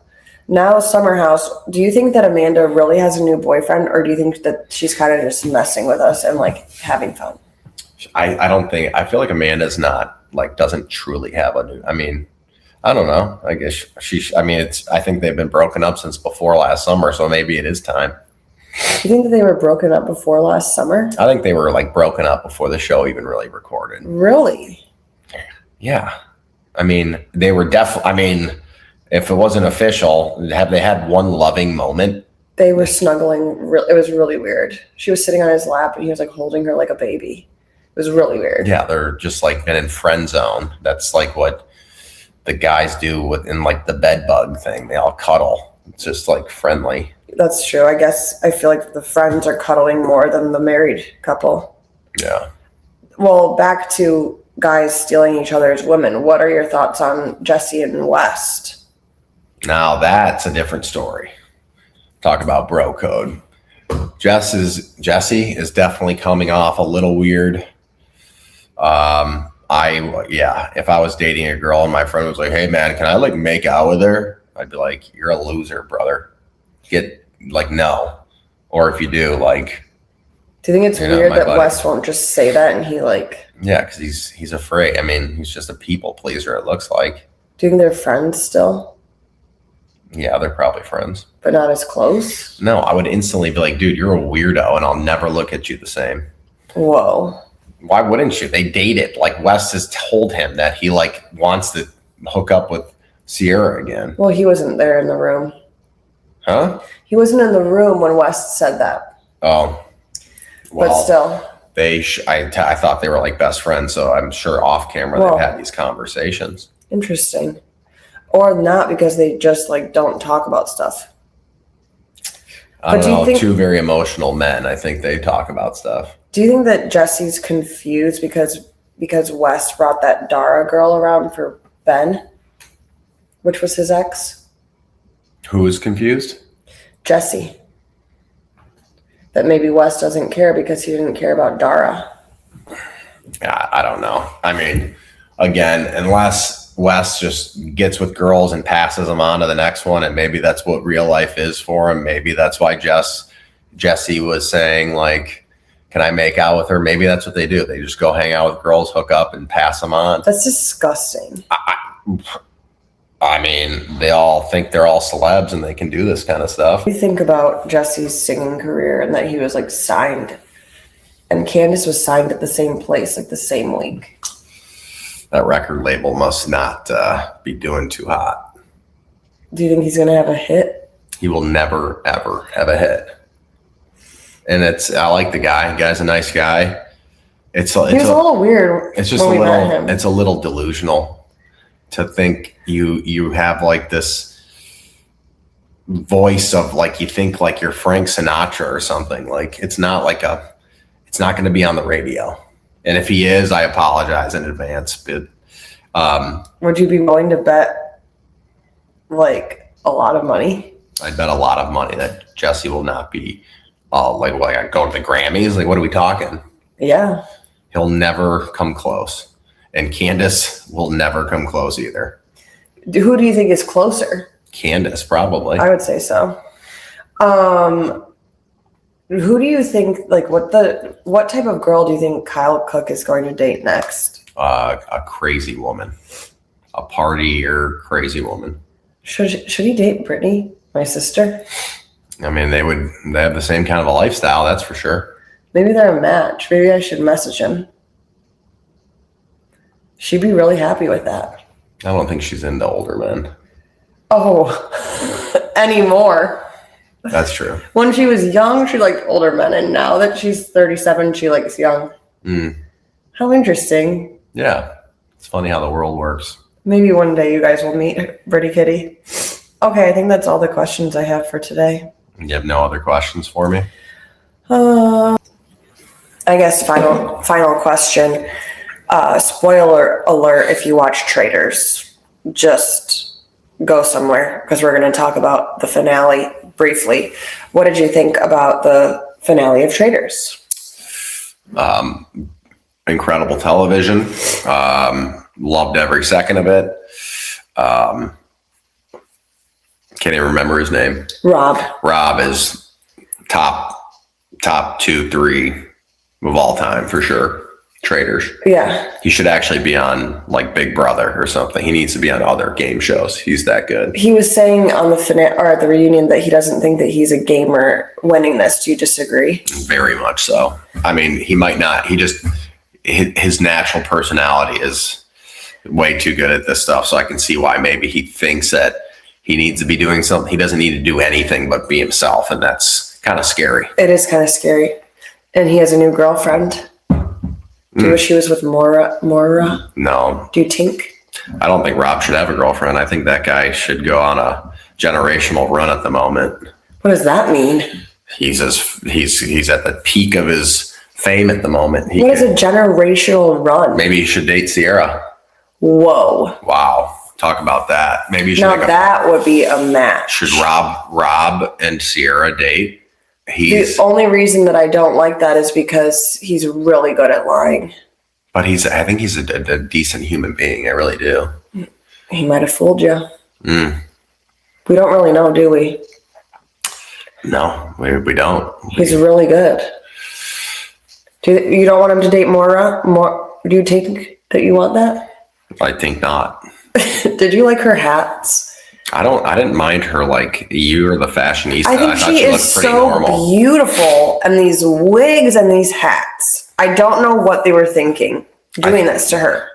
Now, Summer House, do you think that Amanda really has a new boyfriend, or do you think that she's kind of just messing with us and like having fun? I feel like Amanda's not, like, doesn't truly have a new, I mean, I don't know. I guess I think they've been broken up since before last summer, so maybe it is time. You think that they were broken up before last summer? I think they were like broken up before the show even really recorded. Really? Yeah. I mean, they were definitely, I mean, if it wasn't official, have they had one loving moment? They were snuggling. It was really weird. She was sitting on his lap and he was like holding her like a baby. It was really weird. Yeah, they're just like been in friend zone. That's like what the guys do within like the bed bug thing. They all cuddle. It's just like friendly. That's true. I guess I feel like the friends are cuddling more than the married couple. Yeah. Well, back to guys stealing each other's women. What are your thoughts on Jesse and West? Now that's a different story. Talk about bro code. Jesse is definitely coming off a little weird. If I was dating a girl and my friend was like, "Hey man, can I like make out with her?" I'd be like, "You're a loser, brother. Get like no." Or if you do, like, do you think it's weird that buddy. West won't just say that and he like? Yeah, because he's afraid. I mean, he's just a people pleaser. It looks like. Do you think they're friends still? Yeah, they're probably friends, but not as close. No, I would instantly be like, "Dude, you're a weirdo, and I'll never look at you the same." Whoa. Why wouldn't you? They dated. Like West has told him that he like wants to hook up with Sierra again. Well, he wasn't there in the room. Huh? He wasn't in the room when West said that. Oh. Well, but still. I thought they were like best friends, so I'm sure off camera they've had these conversations. Interesting. Or not, because they just like don't talk about stuff. I don't know, two very emotional men. I think they talk about stuff. Do you think that Jesse's confused because West brought that Dara girl around for Ben, which was his ex? Who is confused? Jesse. That maybe West doesn't care because he didn't care about Dara. Yeah, I don't know. I mean, again, unless West just gets with girls and passes them on to the next one, and maybe that's what real life is for him. Maybe that's why Jesse was saying, like, can I make out with her? Maybe that's what they do. They just go hang out with girls, hook up, and pass them on. That's disgusting. I mean, they all think they're all celebs and they can do this kind of stuff. You think about Jesse's singing career and that he was like signed, and Candace was signed at the same place, like the same week. That record label must not be doing too hot. Do you think he's going to have a hit? He will never, ever have a hit. And I like the guy. The guy's a nice guy. He's a little weird. It's just it's a little delusional to think you have like this voice of like, you think like you're Frank Sinatra or something. Like it's not going to be on the radio. And if he is, I apologize in advance. But would you be willing to bet like a lot of money? I'd bet a lot of money that Jesse will not be going to the Grammys. Like, what are we talking? Yeah. He'll never come close. And Candace will never come close either. Who do you think is closer? Candace, probably. I would say so. Who do you think, like, what type of girl do you think Kyle Cook is going to date next? A crazy woman. A partier crazy woman. Should he date Brittany, my sister? I mean, they have the same kind of a lifestyle, that's for sure. Maybe they're a match. Maybe I should message him. She'd be really happy with that. I don't think she's into older men. Oh, anymore. That's true. When she was young, she liked older men, and now that she's 37, she likes young. How interesting. Yeah. It's funny how the world works. Maybe one day you guys will meet Brittany Kitty. Okay, I think that's all the questions I have for today. You have no other questions for me? I guess final question. Spoiler alert, if you watch Traitors, just go somewhere because we're going to talk about the finale briefly. What did you think about the finale of Traitors? Incredible television. Loved every second of it. Can't even remember his name. Rob is top 2, 3 of all time for sure. Traitors. Yeah. He should actually be on like Big Brother or something. He needs to be on other game shows. He's that good. He was saying on the finale or at the reunion that he doesn't think that he's a gamer winning this. Do you disagree? Very much so. I mean, he might not. He just his natural personality is way too good at this stuff. So I can see why maybe he thinks that he needs to be doing something. He doesn't need to do anything but be himself. And that's kind of scary. It is kind of scary. And he has a new girlfriend. Do you wish he was with Mora? No. Do you think? I don't think Rob should have a girlfriend. I think that guy should go on a generational run at the moment. What does that mean? He's at the peak of his fame at the moment. What is a generational run? Maybe he should date Sierra. Whoa. Wow. Talk about that. Maybe you should now that would be a match. Should Rob and Sierra date? The only reason that I don't like that is because he's really good at lying. But I think he's a decent human being. I really do. He might have fooled you. We don't really know, do we? No, we don't. He's really good. You don't want him to date Mora? Do you think that you want that? I think not. Did you like her hats? I didn't mind her like you or the fashionista. I think she is so beautiful, and these wigs and these hats. I don't know what they were thinking doing this to her.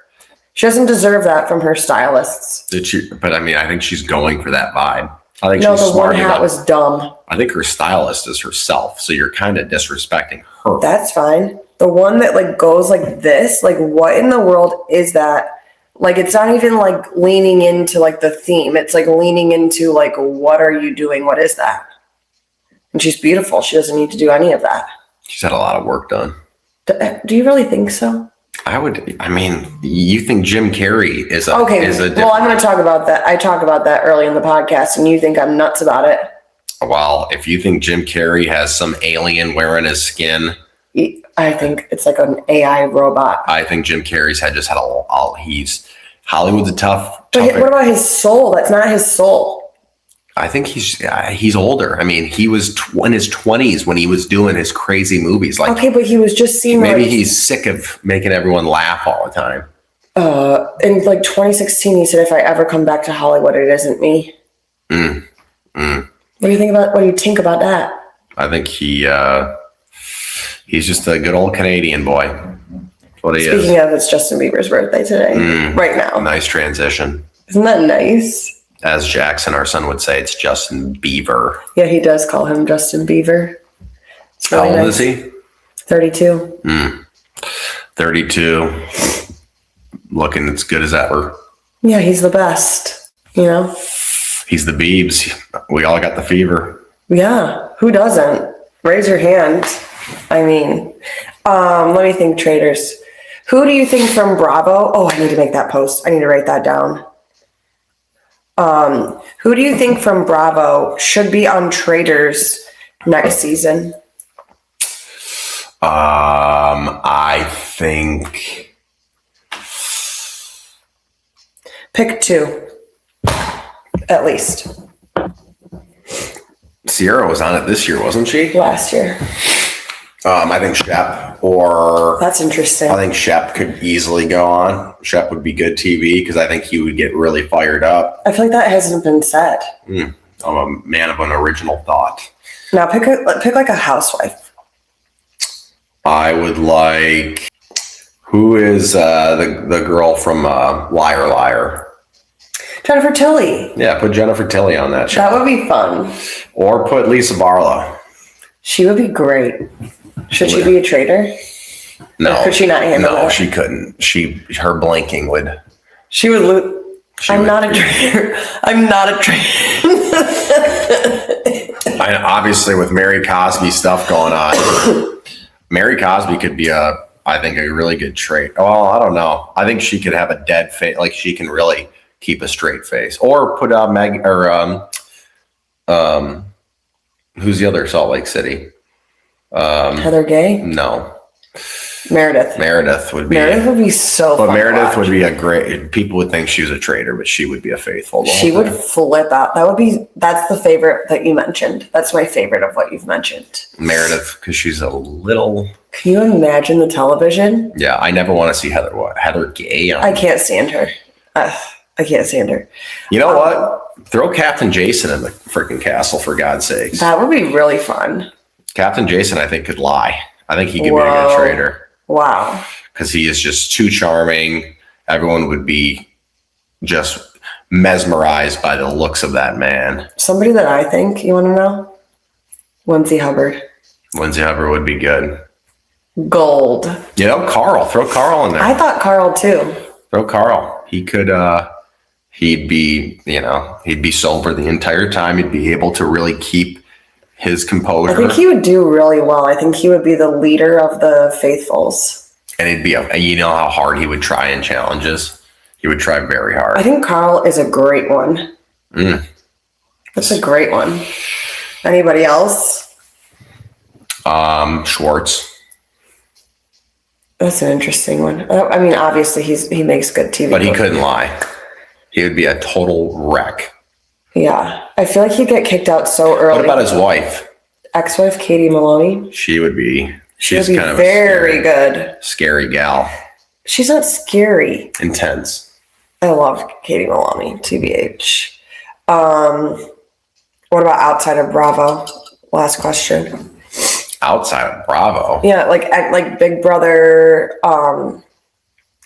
She doesn't deserve that from her stylists. Did she? But I mean, I think she's going for that vibe. I think no, she's the one hat was dumb. I think her stylist is herself, so you're kind of disrespecting her. That's fine. The one that like goes like this, like what in the world is that? Like, it's not even like leaning into like the theme. It's like leaning into like, what are you doing? What is that? And she's beautiful. She doesn't need to do any of that. She's had a lot of work done. Do you really think so? I mean, you think Jim Carrey is a well, I'm going to talk about that. I talk about that early in the podcast, and you think I'm nuts about it. Well, if you think Jim Carrey has some alien wearing his skin, I think it's like an AI robot. I think Jim Carrey's had Hollywood's a tough. But what about his soul? That's not his soul. I think he's older. I mean, he was in his 20s when he was doing his crazy movies. Like, okay, but he was just seeing maybe he's sick of making everyone laugh all the time. In like 2016, he said, "If I ever come back to Hollywood, it isn't me." What do you think about? What do you think about that? I think he's just a good old Canadian boy. That's what he is. Speaking of, it's Justin Bieber's birthday today, right now. Nice transition. Isn't that nice? As Jackson, our son, would say, it's Justin Bieber. Yeah, he does call him Justin Bieber. Really How old is he? 32. 32. Looking as good as ever. Yeah, he's the best. You know? He's the Biebs. We all got the fever. Yeah. Who doesn't? Raise your hand. I mean, let me think, traders. Who do you think from Bravo? Oh, I need to make that post. I need to write that down. Who do you think from Bravo should be on Traders next season? I think. Pick two, at least. Sierra was on it this year, wasn't she? Last year. I think Shep or... That's interesting. I think Shep could easily go on. Shep would be good TV because I think he would get really fired up. I feel like that hasn't been said. I'm a man of an original thought. Now pick like a housewife. I would like... Who is the girl from Liar Liar? Jennifer Tilly. Yeah, put Jennifer Tilly on that show. That would be fun. Or put Lisa Barlow. She would be great. Should she be a traitor? No. Or could she not handle it? No, she couldn't. Her blinking would. She would lose. I'm not a traitor. I'm not a traitor. Obviously, with Mary Cosby stuff going on, Mary Cosby could be I think, a really good trait. Well, I don't know. I think she could have a dead face. Like, she can really keep a straight face. Or put Meg or who's the other Salt Lake City? Heather Gay? No. Meredith. Meredith would be so fun. But Meredith would be a great, people would think she was a traitor, but she would be a faithful. She would flip out. That's the favorite that you mentioned. That's my favorite of what you've mentioned. Meredith, because she's a little. Can you imagine the television? Yeah, I never want to see Heather Gay on. I can't stand her. I can't stand her. You know what? Throw Captain Jason in the freaking castle, for God's sakes. That would be really fun. Captain Jason, I think, could lie. I think he could be a good traitor. Wow. Because he is just too charming. everyone would be just mesmerized by the looks of that man. Somebody that I think, you want to know? Lindsay Hubbard. Lindsay Hubbard would be good. Gold. You know, Carl. Throw Carl in there. I thought Carl too. Throw Carl. He could, he'd be sober the entire time. He'd be able to really keep his composure. I think he would do really well. I think he would be the leader of the faithfuls. And he'd be, you know how hard he would try in challenges? He would try very hard. I think Carl is a great one. That's a great one. Anybody else? Schwartz. That's an interesting one. I mean, obviously he makes good TV. But he couldn't lie. He would be a total wreck. Yeah. I feel like he'd get kicked out so early. What about his wife? Ex-wife, Katie Maloney. She's She'd kind of very good. Scary gal. She's not scary. Intense. I love Katie Maloney, TBH. What about outside of Bravo? Last question. Outside of Bravo? Yeah, like Big Brother,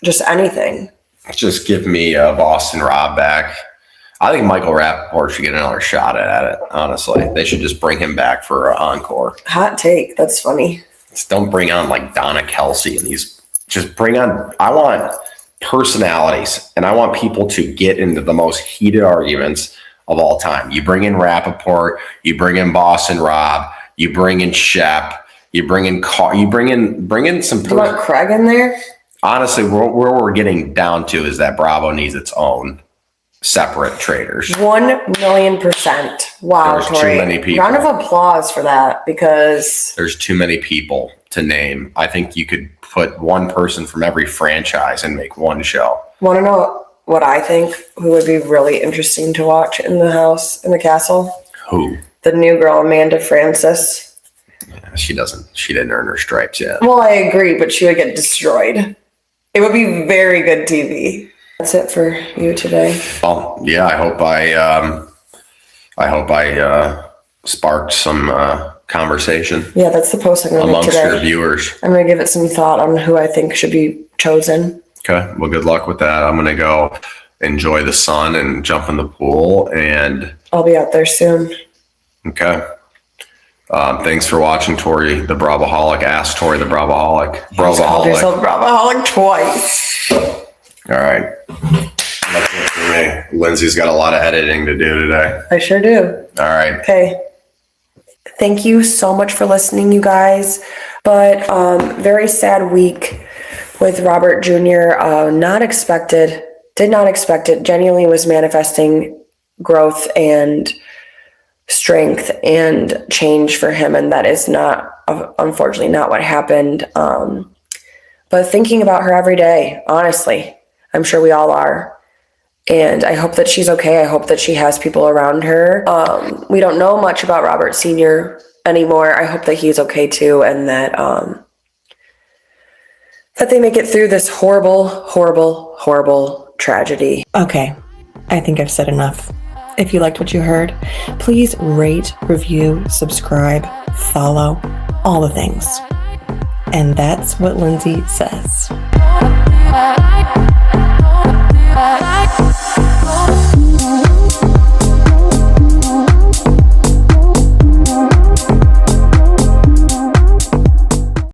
just anything. Just give me Boston Rob back. I think Michael Rappaport should get another shot at it, honestly. They should just bring him back for an encore. Hot take. That's funny. Just don't bring on like Donna Kelsey and these. Just bring on. I want personalities, and I want people to get into the most heated arguments of all time. You bring in Rappaport, you bring in Boston Rob, you bring in Shep, you bring in bring in some. Do you want Craig in there? Honestly, where we're getting down to is that Bravo needs its own separate traders. 1,000,000%. Wow, There's Torre. too many people. Round of applause for that, because There's too many people to name. I think you could put one person from every franchise and make one show. Want to know what I think? Who would be really interesting to watch in the house, in the castle? Who? The new girl, Amanda Francis. Yeah, she didn't earn her stripes yet. Well, I agree, but she would get destroyed. It would be very good TV. That's it for you today. Well, yeah, I hope I sparked some conversation. Yeah, that's the post I'm going to make amongst today. your viewers. I'm going to give it some thought on who I think should be chosen. Okay, well, good luck with that. I'm going to go enjoy the sun and jump in the pool, and I'll be out there soon. Okay. Thanks for watching, Torre the Bravoholic. Ask Torre the Bravoholic. Called Bravoholic. yourself Bravoholic twice. All right. That's it for me. Lindsay's got a lot of editing to do today. I sure do. All right. Okay. Thank you so much for listening, you guys. But very sad week with Robert Jr. Did not expect it. Genuinely was manifesting growth and strength and change for him, and that is not, unfortunately, not what happened. But thinking about her every day, honestly, I'm sure we all are. And I hope that she's okay. I hope that she has people around her. We don't know much about Robert Sr. anymore. I hope that he's okay too, and that that they make it through this horrible, horrible, horrible tragedy. Okay, I think I've said enough. If you liked what you heard, please rate, review, subscribe, follow, all the things. And that's what Lindsay says. I